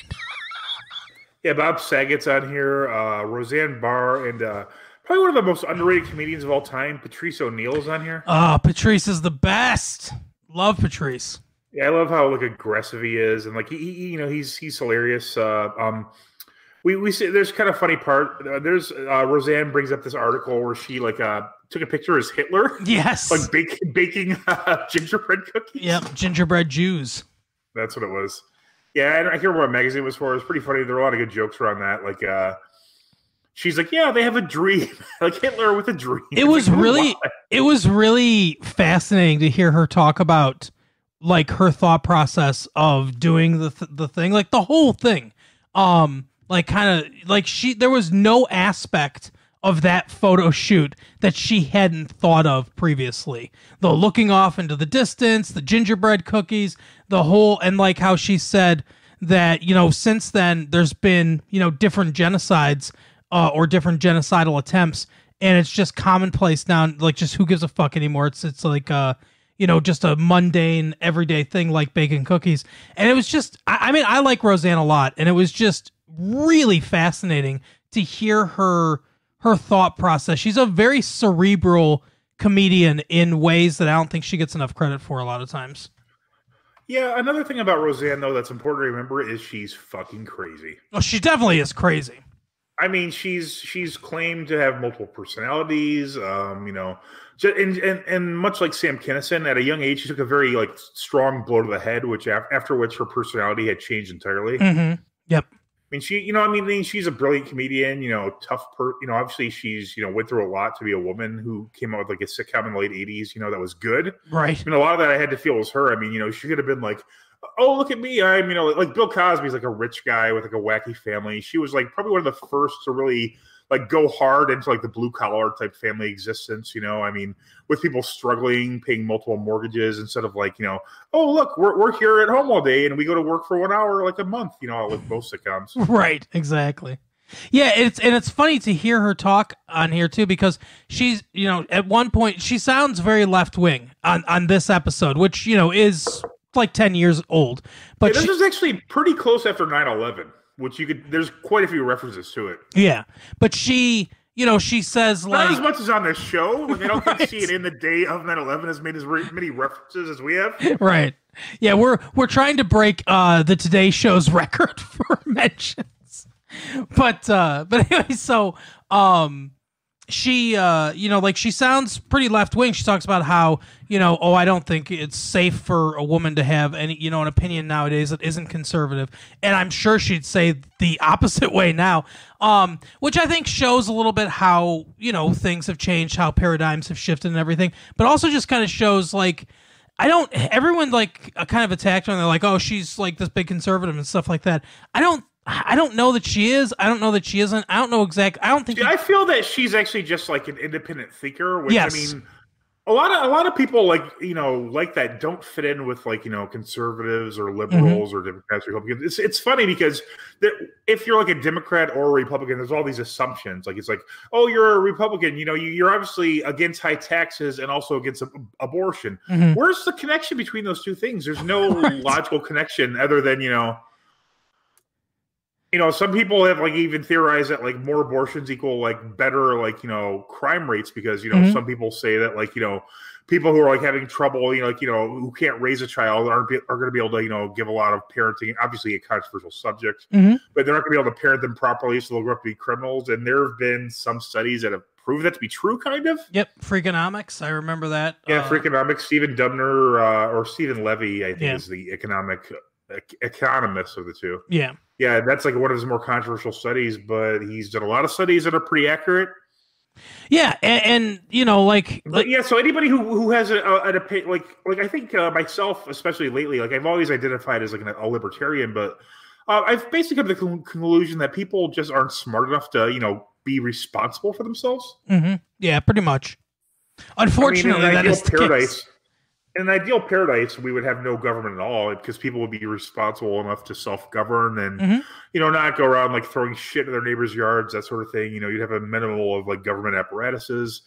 Yeah, Bob Saget's on here. Roseanne Barr, and probably one of the most underrated comedians of all time, Patrice O'Neal's on here. Patrice is the best. Love Patrice. Yeah, I love how aggressive he is, and he's hilarious. We we see there's kind of funny part. There's Roseanne brings up this article where she took a picture as Hitler. Yes, like baking gingerbread cookies. Yep, gingerbread Jews. That's what it was. Yeah, I can't remember what magazine it was for. It was pretty funny. There were a lot of good jokes around that. Like, she's like, yeah, they have a dream, like Hitler with a dream. It was really fascinating to hear her talk about like her thought process of doing the thing, like the whole thing. Like kind of like there was no aspect of that photo shoot that she hadn't thought of previously. The looking off into the distance, the gingerbread cookies, the whole, and like how she said that, since then there's been, different genocides or different genocidal attempts, and it's just commonplace now, like just who gives a fuck anymore. It's like, just a mundane everyday thing like baking cookies. And it was just, I mean, I like Roseanne a lot, and it was just really fascinating to hear her thought process. She's a very cerebral comedian in ways that I don't think she gets enough credit for a lot of times. Yeah, another thing about Roseanne, though, that's important to remember is she's fucking crazy. Oh, she definitely is crazy. I mean, she's claimed to have multiple personalities, and much like Sam Kinison, at a young age, she took a very strong blow to the head, after which her personality had changed entirely. Mm-hmm. Yep. I mean, she's a brilliant comedian, tough obviously she's, went through a lot to be a woman who came out with a sitcom in the late 80s, that was good. Right. I mean, a lot of that I had to feel was her. I mean, she could have been like, oh, look at me. I'm, like Bill Cosby's like a rich guy with a wacky family. She was probably one of the first to really go hard into the blue collar type family existence, I mean, with people struggling, paying multiple mortgages instead of oh, look, we're here at home all day and we go to work for 1 hour a month, like most sitcoms. Right. Exactly. Yeah. It's funny to hear her talk on here too, because she's, at one point she sounds very left wing on this episode, which, is 10 years old, but this is actually pretty close after 9/11. Which there's quite a few references to it. Yeah. But she, she says not as much as on this show. I don't think see it in the day of 9/11 has made as many references as we have. Right. Yeah, we're trying to break the Today Show's record for mentions. But anyway, so she she sounds pretty left wing. She talks about how, I don't think it's safe for a woman to have any, an opinion nowadays that isn't conservative. And I'm sure she'd say the opposite way now. Which I think shows a little bit how, things have changed, how paradigms have shifted and everything, but also just kind of shows everyone kind of attacked her and they're like, oh, she's this big conservative and stuff like that. I don't know that she is. I don't know that she isn't. I don't know exactly. I don't think. I feel that she's actually just an independent thinker. Which, yes. I mean, a lot of people like that don't fit in with conservatives or liberals or Democrats or Republicans. It's funny because if you're a Democrat or a Republican, there's all these assumptions. It's oh, you're a Republican. You're obviously against high taxes and also against abortion. Mm-hmm. Where's the connection between those two things? There's no logical connection other than some people have even theorized that more abortions equal better crime rates because mm-hmm. some people say that people who are having trouble who can't raise a child are going to be able to give a lot of parenting, obviously a controversial subject, mm-hmm. but they're not going to be able to parent them properly, so they'll grow up to be criminals. And there have been some studies that have proved that to be true, kind of. Yep, Freakonomics, I remember that. Yeah, Freakonomics. Stephen Dubner or Stephen Levy, I think, is the economist of the two. Yeah. Yeah, that's one of his more controversial studies, but he's done a lot of studies that are pretty accurate. Yeah, and yeah. So anybody who has an opinion, I think myself, especially lately, I've always identified as a libertarian, but I've basically come to the conclusion that people just aren't smart enough to be responsible for themselves. Mm-hmm. Yeah, pretty much. Unfortunately, that is the case. In an ideal paradise, we would have no government at all because people would be responsible enough to self-govern and, mm-hmm. Not go around throwing shit in their neighbors' yards, that sort of thing. You'd have a minimal of government apparatuses.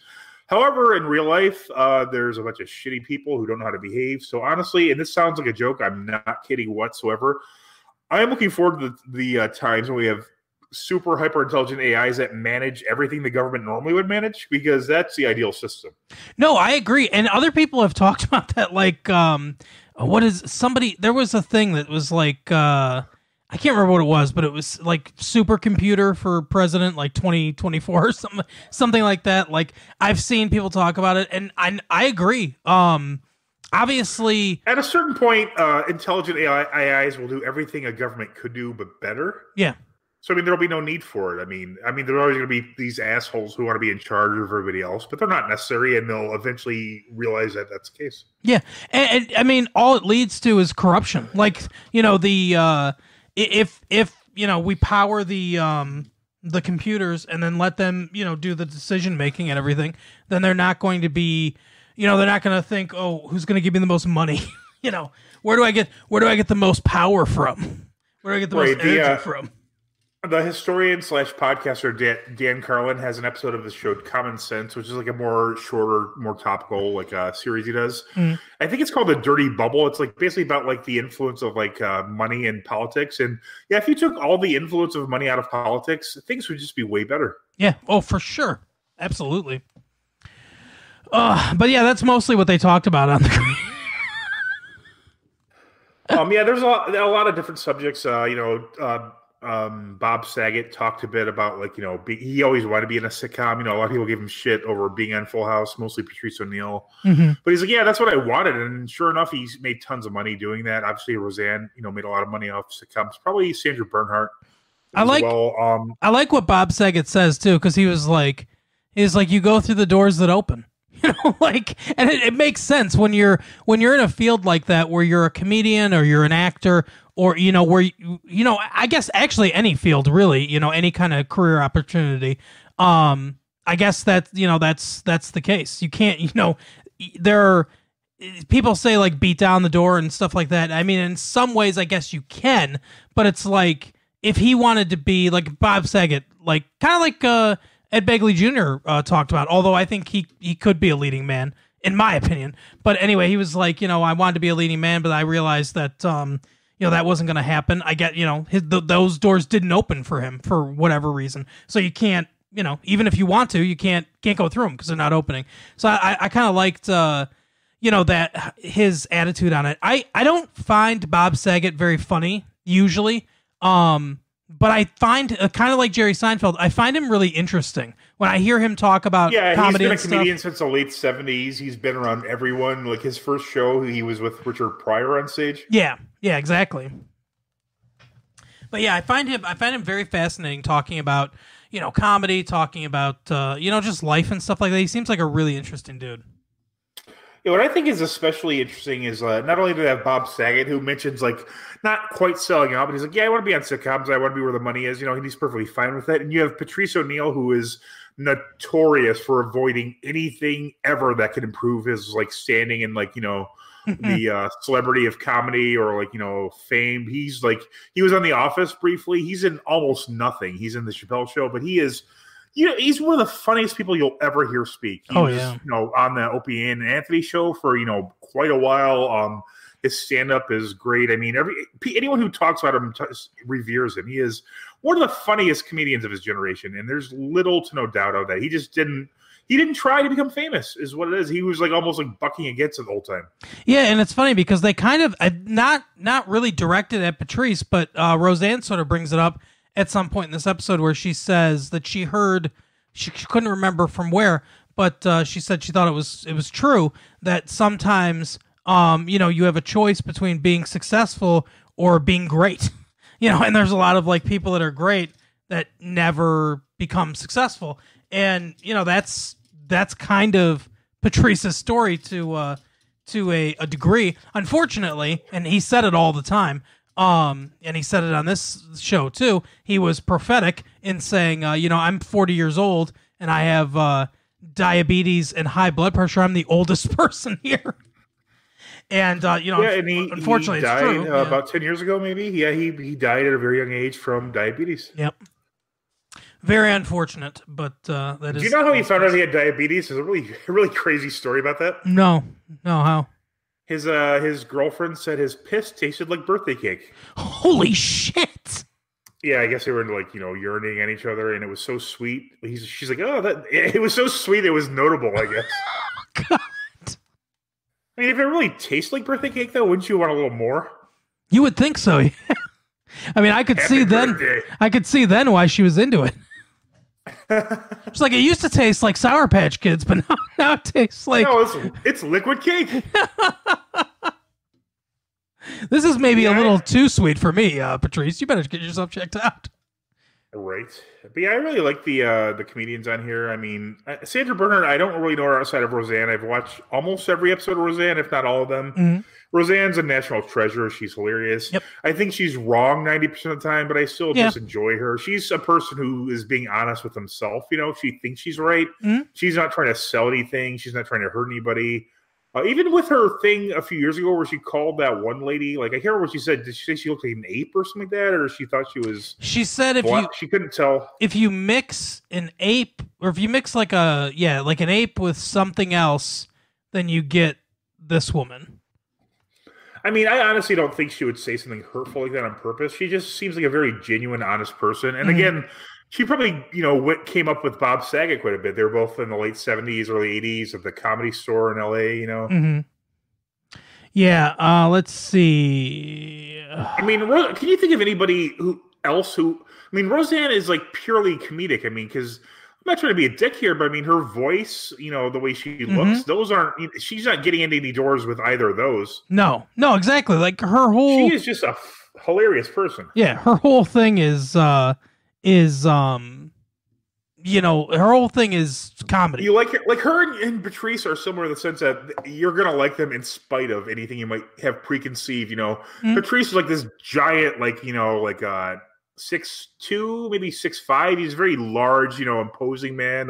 However, in real life, there's a bunch of shitty people who don't know how to behave. So honestly, and this sounds like a joke, I'm not kidding whatsoever. I am looking forward to the times when we have super hyper intelligent AIs that manage everything the government normally would manage, because that's the ideal system. No, I agree. And other people have talked about that. There was a thing that was I can't remember what it was, but it was like supercomputer for president, like 2024 or something like that. Like I've seen people talk about it, and I agree. Obviously, at a certain point, intelligent AIs will do everything a government could do, but better. Yeah. So I mean, there'll be no need for it. I mean, there are always going to be these assholes who want to be in charge of everybody else, but they're not necessary, and they'll eventually realize that that's the case. Yeah, and I mean, all it leads to is corruption. Like the if we power the computers and then let them do the decision making and everything, then they're not going to be they're not going to think, oh, who's going to give me the most money? Where do I get the most power from? Where do I get the most energy from? The historian / podcaster Dan Carlin has an episode of the show Common Sense, which is like a more shorter, more topical like series he does. Mm. I think it's called The Dirty Bubble. It's like basically about like the influence of like money in politics. And yeah, if you took all the influence of money out of politics, things would just be way better. Yeah. Oh, for sure. Absolutely. But yeah, that's mostly what they talked about on the yeah, there's a lot of different subjects. Bob Saget talked a bit about like he always wanted to be in a sitcom. A lot of people gave him shit over being on Full House, mostly Patrice O'Neill. Mm-hmm. But he's like, yeah, that's what I wanted, and sure enough, he's made tons of money doing that. Obviously, Roseanne, made a lot of money off sitcoms. Probably Sandra Bernhardt. I like what Bob Saget says too, because he was like, you go through the doors that open. And it makes sense when you're in a field like that where you're a comedian or you're an actor or where I guess actually any field really, any kind of career opportunity. I guess that that's the case. You can't there are people say like beat down the door and stuff like that. I mean, in some ways I guess you can, but it's like if he wanted to be like Bob Saget, like kind of like Ed Begley Jr. Talked about, although I think he could be a leading man, in my opinion. But anyway, he was like, I wanted to be a leading man, but I realized that, that wasn't going to happen. I get, those doors didn't open for him for whatever reason. So you can't, even if you want to, you can't go through them because they're not opening. So I kind of liked, that his attitude on it. I don't find Bob Saget very funny usually. But I find, kind of like Jerry Seinfeld, I find him really interesting. When I hear him talk about comedy and he's been a comedian since the late 70s. He's been around everyone. Like his first show, he was with Richard Pryor on stage. Yeah, exactly. But yeah, I find him very fascinating talking about, comedy, talking about, just life and stuff like that. He seems like a really interesting dude. Yeah, what I think is especially interesting is not only do they have Bob Saget, who mentions like not quite selling out, but he's like, yeah, I want to be on sitcoms. I want to be where the money is. He's perfectly fine with that. And you have Patrice O'Neill, who is notorious for avoiding anything ever that could improve his like standing in like the celebrity of comedy or like fame. He's like he was on The Office briefly. He's in almost nothing. He's in the Chappelle Show, but he is. He's one of the funniest people you'll ever hear speak. He was, on the Opie and Anthony show for, quite a while. His stand-up is great. I mean, anyone who talks about him reveres him. He is one of the funniest comedians of his generation, and there's little to no doubt of that. He just didn't try to become famous, is what it is. He was like almost like bucking against it the whole time. Yeah, and it's funny because they kind of, not really directed at Patrice, but Roseanne sort of brings it up at some point in this episode where she says that she heard, she couldn't remember from where, but she said she thought it was true that sometimes, you have a choice between being successful or being great, and there's a lot of like people that are great that never become successful. And, that's kind of Patrice's story to a degree, unfortunately. And he said it all the time. And he said it on this show too. He was prophetic in saying, I'm 40 years old and I have diabetes and high blood pressure. I'm the oldest person here. And, unfortunately, he died, it's true. About 10 years ago, maybe. Yeah, he died at a very young age from diabetes. Yep. Very unfortunate, but that is. Do you know how he found out he had diabetes? There's a really crazy story about that. No, how? His girlfriend said his piss tasted like birthday cake. Holy shit! Yeah, I guess they were like urinating at each other, and it was so sweet. She's like, oh, it was so sweet, it was notable. I guess. God. I mean, if it really tastes like birthday cake, though, wouldn't you want a little more? You would think so. Yeah. I mean, I could see then why she was into it. It's like it used to taste like Sour Patch Kids, but now it tastes like it's liquid cake. This is maybe a little too sweet for me, Patrice. You better get yourself checked out. Right. But yeah, I really like the comedians on here. I mean, Sandra Bernhard, I don't really know her outside of Roseanne. I've watched almost every episode of Roseanne, if not all of them. Mm-hmm. Roseanne's a national treasure. She's hilarious. Yep. I think she's wrong 90% of the time, but I still just enjoy her. She's a person who is being honest with himself. You know, she thinks she's right. Mm-hmm. She's not trying to sell anything. She's not trying to hurt anybody. Even with her thing a few years ago where she called that one lady, like I can't remember what she said. Did she say she looked like an ape or something like that? Or she thought she was... She said she couldn't tell. If you mix an ape, or if you mix like an ape with something else, then you get this woman. I mean, I honestly don't think she would say something hurtful like that on purpose. She just seems like a very genuine, honest person. And again, she probably, came up with Bob Saget quite a bit. They were both in the late 70s, early 80s at the Comedy Store in L.A., Mm-hmm. Yeah, let's see. I mean, can you think of anybody else who... I mean, Roseanne is like purely comedic. I mean, because... I'm not trying to be a dick here, but I mean, her voice, the way she looks, those aren't, she's not getting into any doors with either of those. No, exactly. Like her whole... She is just a hilarious person. Yeah, her whole thing is her whole thing is comedy. You like it? Like her and Patrice are similar in the sense that you're going to like them in spite of anything you might have preconceived, Patrice is like this giant, 6'2", maybe 6'5". He's a very large, imposing man.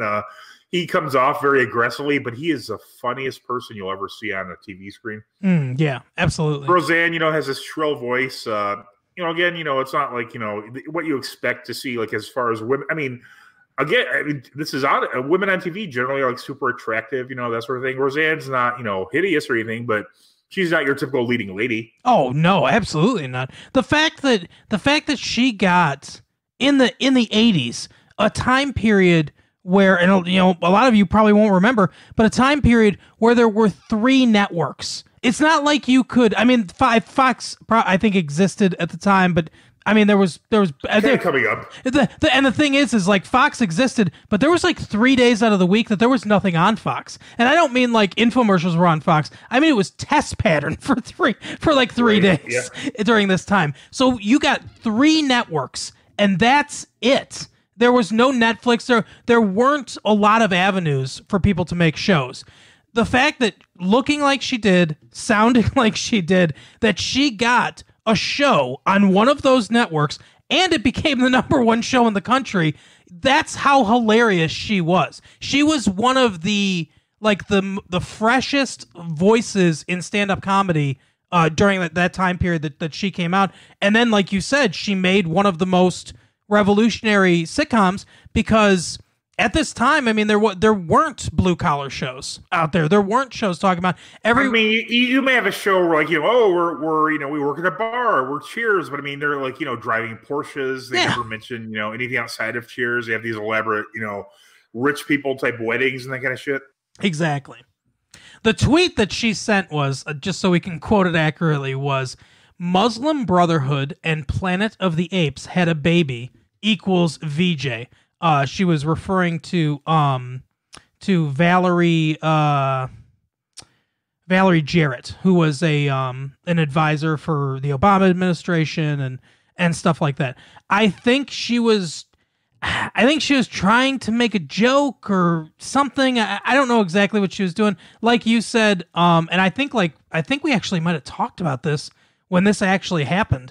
He comes off very aggressively, but he is the funniest person you'll ever see on a TV screen. Yeah, absolutely. Roseanne, has this shrill voice. Again, it's not like, what you expect to see, like, as far as women. I mean, this is odd. Women on TV generally are, like, super attractive, that sort of thing. Roseanne's not, hideous or anything, but she's not your typical leading lady. Oh no, absolutely not. The fact that she got in the 80s, a time period where, and a lot of you probably won't remember, but a time period where there were 3 networks. It's not like you could. I mean, Fox I think existed at the time, but I mean there was coming up. And the thing is like Fox existed, but there was like 3 days out of the week that there was nothing on Fox. And I don't mean like infomercials were on Fox. I mean it was test pattern for 3 days during this time. So you got 3 networks, and that's it. There was no Netflix. There weren't a lot of avenues for people to make shows. The fact that looking like she did, sounding like she did, that she got a show on one of those networks, and it became the #1 show in the country. That's how hilarious she was. She was one of the freshest voices in stand-up comedy during that time period that she came out. And then, like you said, she made one of the most revolutionary sitcoms, because at this time, I mean, there weren't blue-collar shows out there. There weren't shows talking about every... I mean, you may have a show where, like, we work at a bar, we're Cheers, but I mean, they're like, driving Porsches. They never mention, anything outside of Cheers. They have these elaborate, rich people type weddings and that kind of shit. Exactly. The tweet that she sent was, just so we can quote it accurately, was, Muslim Brotherhood and Planet of the Apes had a baby equals VJ. She was referring to Valerie Jarrett, who was an advisor for the Obama administration and stuff like that. I think she was trying to make a joke or something. I don't know exactly what she was doing. Like you said, and I think we actually might have talked about this when this actually happened.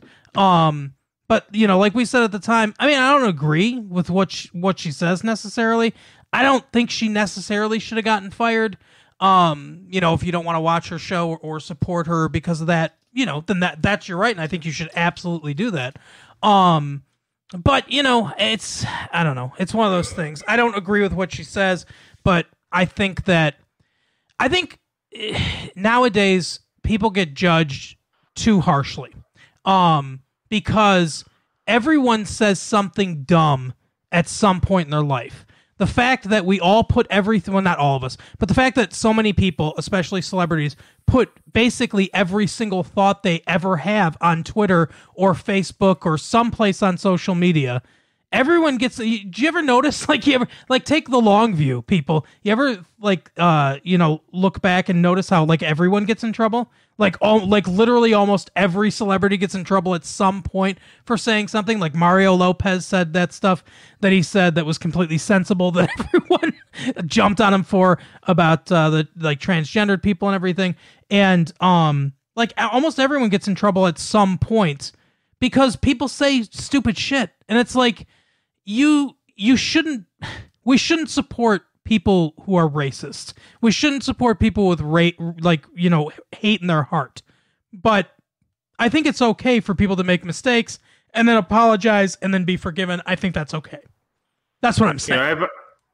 But, like we said at the time, I mean, I don't agree with what she says necessarily. I don't think she necessarily should have gotten fired. If you don't want to watch her show or support her because of that, then that's your right. And I think you should absolutely do that. But, it's, I don't know. It's one of those things. I don't agree with what she says, but I think nowadays people get judged too harshly. Because everyone says something dumb at some point in their life. the fact that we all put everything, well, not all of us, but the fact that so many people, especially celebrities, put basically every single thought they ever have on Twitter or Facebook or someplace on social media. Everyone gets. Do you ever notice? Take the long view, people. You ever look back and notice how everyone gets in trouble? Literally almost every celebrity gets in trouble at some point for saying something. Like Mario Lopez said that stuff that he said that was completely sensible that everyone jumped on him for about the transgendered people and everything. And almost everyone gets in trouble at some point because people say stupid shit, and it's like. We shouldn't support people who are racist. We shouldn't support people with hate in their heart. But I think it's okay for people to make mistakes and then apologize and then be forgiven. I think that's okay. That's what I'm saying. Yeah,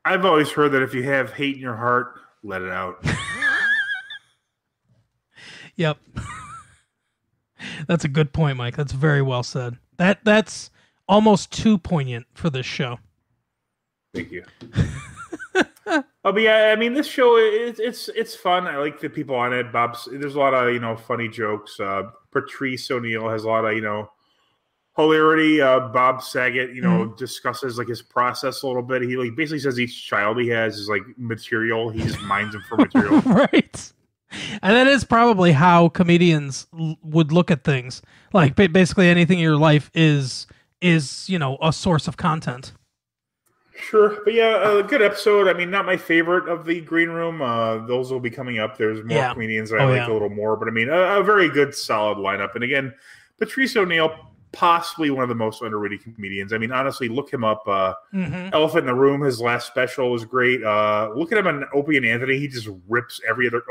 I've always heard that if you have hate in your heart, let it out. Yep. That's a good point, Mike. That's very well said. That's almost too poignant for this show. Thank you. But yeah, I mean, this show it's fun. I like the people on it. There's a lot of funny jokes. Patrice O'Neill has a lot of hilarity. Bob Saget discusses his process a little bit. He basically says each child he has is material. He just mines them for material. Right. And that is probably how comedians would look at things. Basically anything in your life is a source of content. Sure. But yeah, a good episode. I mean, not my favorite of the Green Room. Those will be coming up. There's more comedians that I like a little more. But I mean, a very good, solid lineup. And again, Patrice O'Neill, possibly one of the most underrated comedians. I mean, honestly, look him up. Elephant in the Room, his last special was great. Look at him on Opie and Anthony. He just rips every other...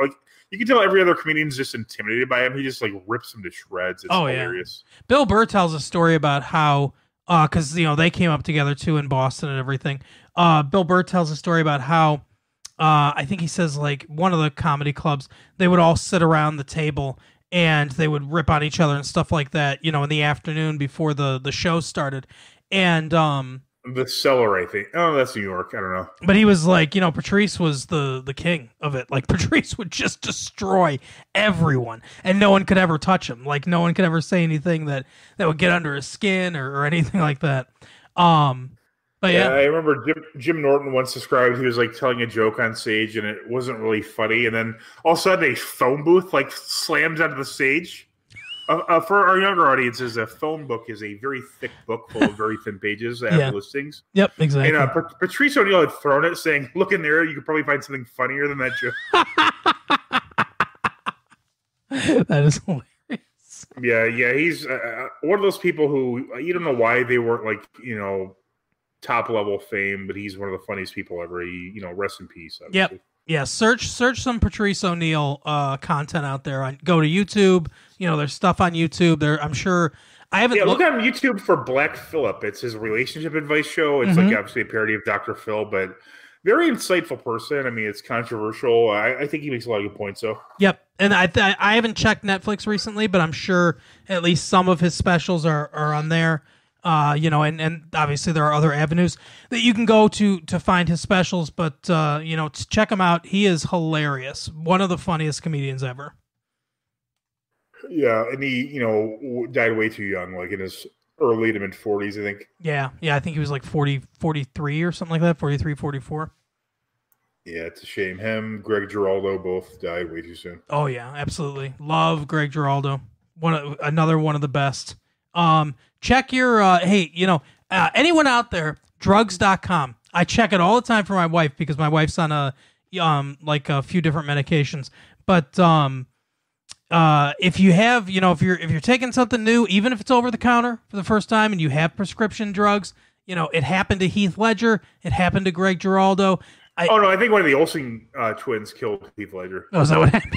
you can tell every other comedian's just intimidated by him. He just rips him to shreds. It's hilarious. Yeah. Bill Burr tells a story about how, because they came up together too in Boston and everything. Bill Burr tells a story about how, I think he says one of the comedy clubs, they would all sit around the table and they would rip on each other and stuff like that, in the afternoon before the show started. And The Cellar, I think. Oh, that's New York. I don't know. But he was Patrice was the king of it. Patrice would just destroy everyone, and no one could ever touch him. No one could ever say anything that would get under his skin or anything like that. But yeah, I remember Jim Norton once described he was telling a joke on stage, and it wasn't really funny. And then all of a sudden, a phone booth slams onto the stage. For our younger audiences, a phone book is a very thick book full of very thin pages that have listings. Yep, exactly. And Patrice O'Neill had thrown it, saying, "Look in there. You could probably find something funnier than that joke." That is hilarious. Yeah. He's one of those people who you don't know why they weren't top level fame, but he's one of the funniest people ever. Rest in peace. Obviously. Yep. Yeah, search some Patrice O'Neill content out there. Go to YouTube. There's stuff on YouTube. I'm sure I haven't. Yeah, look on YouTube for Black Phillip. It's his relationship advice show. It's obviously a parody of Dr. Phil, but very insightful person. I mean, it's controversial. I think he makes a lot of good points, though. Yep, and I haven't checked Netflix recently, but I'm sure at least some of his specials are on there. And obviously there are other avenues that you can go to find his specials, but, check him out. He is hilarious. One of the funniest comedians ever. Yeah. And he, died way too young, in his early to mid 40s, I think. Yeah. I think he was 43 or something like that. 43, 44. Yeah. It's a shame. Him, Greg Giraldo, both died way too soon. Oh yeah, absolutely. Love Greg Giraldo. Another one of the best. Check your, anyone out there, drugs.com. I check it all the time for my wife because my wife's on a few different medications. But, if you have, if you're taking something new, even if it's over the counter for the first time and you have prescription drugs, it happened to Heath Ledger. It happened to Greg Giraldo. I think one of the Olsen twins killed Heath Ledger. Oh, is that what happened?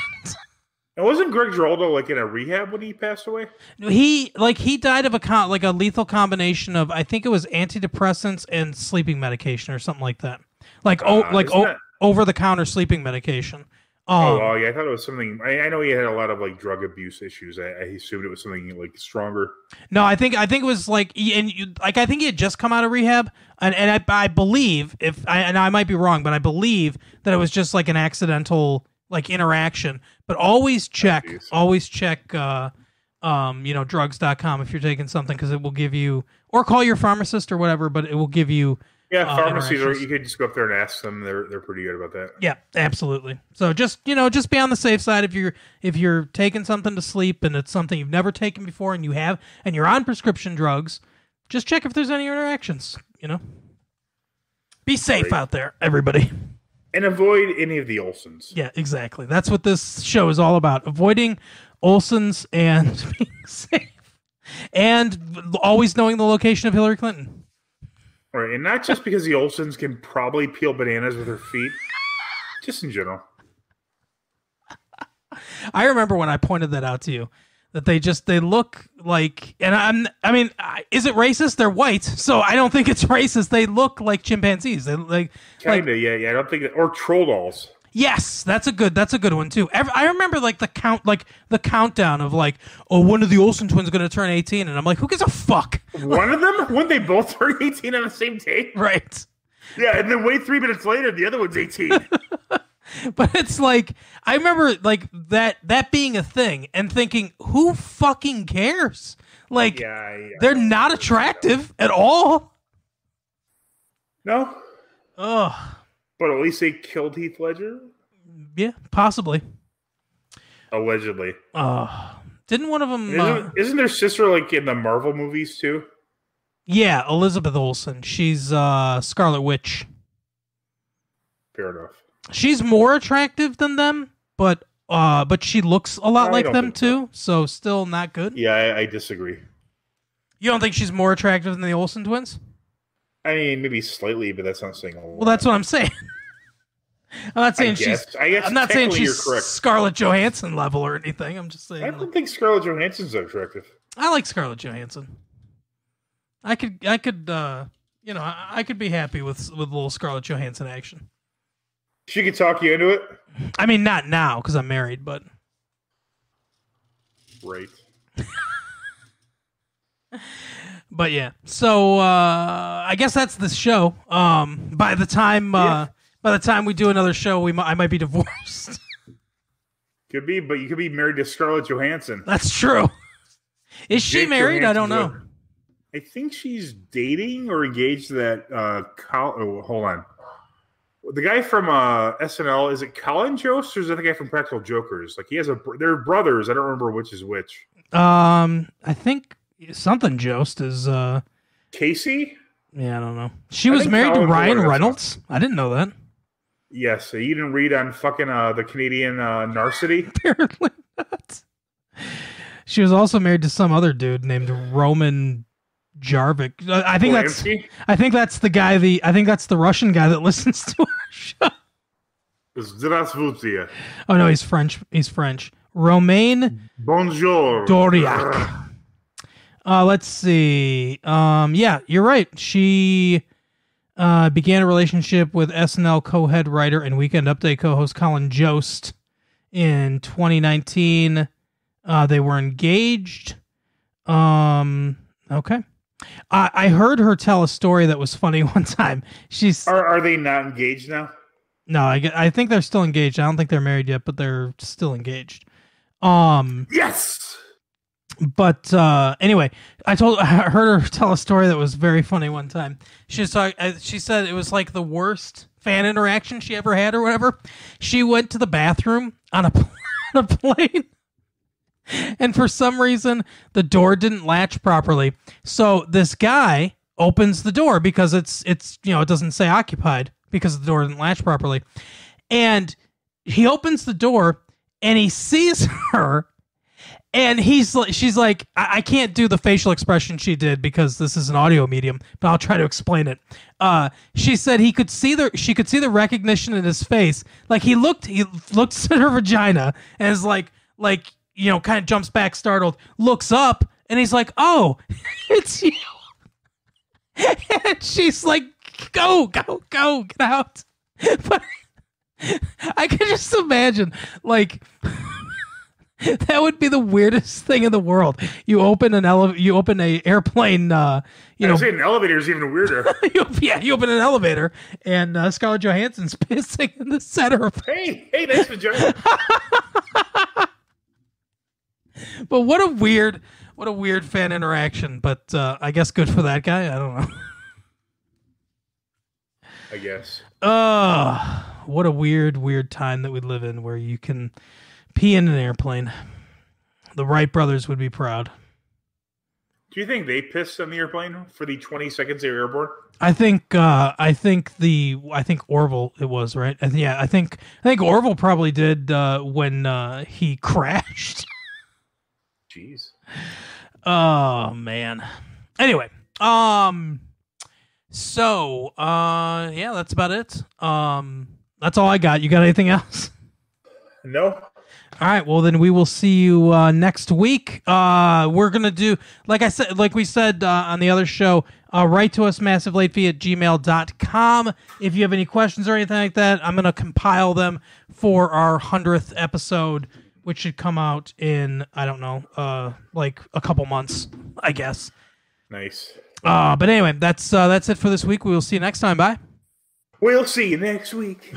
And wasn't Greg Giraldo in a rehab when he passed away? He died of a lethal combination of, I think it was antidepressants and sleeping medication or something like that. Over the counter sleeping medication. Yeah, I thought it was something. I know he had a lot of like drug abuse issues. I assumed it was something like stronger. No, I think it was like, I think he had just come out of rehab, and I believe I might be wrong, but I believe that it was just like an accidental like interaction. But always check, drugs.com if you're taking something, because it will give you, or call your pharmacist or whatever, but it will give you. Yeah, pharmacies, or you could just go up there and ask them. They're pretty good about that. Yeah, absolutely. So just be on the safe side if you're taking something to sleep and it's something you've never taken before and you're on prescription drugs, just check if there's any interactions, Be safe out there, everybody. And avoid any of the Olsons. Yeah, exactly. That's what this show is all about. Avoiding Olsons and being safe. And always knowing the location of Hillary Clinton. Right, and not just because the Olsons can probably peel bananas with their feet, just in general. I remember when I pointed that out to you, that they look like, and is it racist? They're white, so I don't think it's racist. They look like chimpanzees. They kinda, yeah. I don't think, or troll dolls. Yes, that's a good one too. I remember the countdown of one of the Olsen twins is going to turn 18, and I'm like, who gives a fuck? One of them? Wouldn't they both turn 18 on the same day? Right. Yeah, and then wait 3 minutes later, the other one's 18. But it's like, I remember that being a thing and thinking, who fucking cares? They're not attractive at all. No. Ugh. But at least they killed Heath Ledger? Yeah, possibly. Allegedly. Didn't one of them... Isn't their sister in the Marvel movies too? Yeah, Elizabeth Olsen. She's Scarlet Witch. Fair enough. She's more attractive than them, but she looks a lot like them too, so still not good. Yeah, I disagree. You don't think she's more attractive than the Olsen twins? I mean, maybe slightly, but that's not saying a lot. Well, that's what I'm saying. I'm not saying I'm not saying she's Scarlett Johansson level or anything. I'm just saying. I don't think Scarlett Johansson's attractive. I like Scarlett Johansson. I could be happy with little Scarlett Johansson action. She could talk you into it. I mean, not now because I'm married, but. Right. But yeah, so I guess that's the show. By the time we do another show, I might be divorced. Could be, but you could be married to Scarlett Johansson. That's true. Is she married? I don't know. I think she's dating or engaged to that. Hold on. The guy from SNL, is it Colin Jost or is it the guy from Practical Jokers? They're brothers. I don't remember which is which. I think. Something Jost is Casey? Yeah, I don't know. She was married to Ryan Reynolds? I didn't know that. Yes, you didn't read on fucking the Canadian Narcity? Apparently not. She was also married to some other dude named Roman Jarvik. I think that's the guy I think that's the Russian guy that listens to our show. Здравствуйте. Oh no, he's French. Romain Bonjour. Doriac. Let's see. Yeah, you're right. She began a relationship with SNL co-head writer and Weekend Update co-host Colin Jost in 2019. They were engaged. Okay. I heard her tell a story that was funny one time. Are they not engaged now? No, I think they're still engaged. I don't think they're married yet, but they're still engaged. Yes. But anyway, I heard her tell a story that was very funny one time. She said it was like the worst fan interaction she ever had or whatever. She went to the bathroom on a plane, and for some reason the door didn't latch properly. So this guy opens the door because it doesn't say occupied because the door didn't latch properly, and he opens the door and he sees her. And she's like, I can't do the facial expression she did because this is an audio medium, but I'll try to explain it. She said she could see the recognition in his face. Like he looks at her vagina and is like, kind of jumps back startled, looks up, and he's like, oh, it's you. And she's like, go, get out. I can just imagine, like, that would be the weirdest thing in the world. You open an airplane. I was saying an elevator is even weirder. you open an elevator, and Scarlett Johansson's pissing in the center of. Hey, nice vagina. But what a weird fan interaction. But I guess good for that guy. I don't know. I guess. What a weird time that we live in, where you can pee in an airplane. The Wright brothers would be proud. Do you think they pissed on the airplane for the 20 seconds they were airborne? I think Orville it was, right? I think Orville probably did when he crashed. Jeez. Oh man. Anyway, so yeah, that's about it. That's all I got. You got anything else? No. All right, well then we will see you next week. We're gonna do, like we said on the other show, write to us massivelatefee@gmail.com if you have any questions or anything like that. I'm gonna compile them for our 100th episode, which should come out in, I don't know, like a couple months, I guess. Nice. But anyway, that's it for this week. We will see you next time. Bye. We'll see you next week.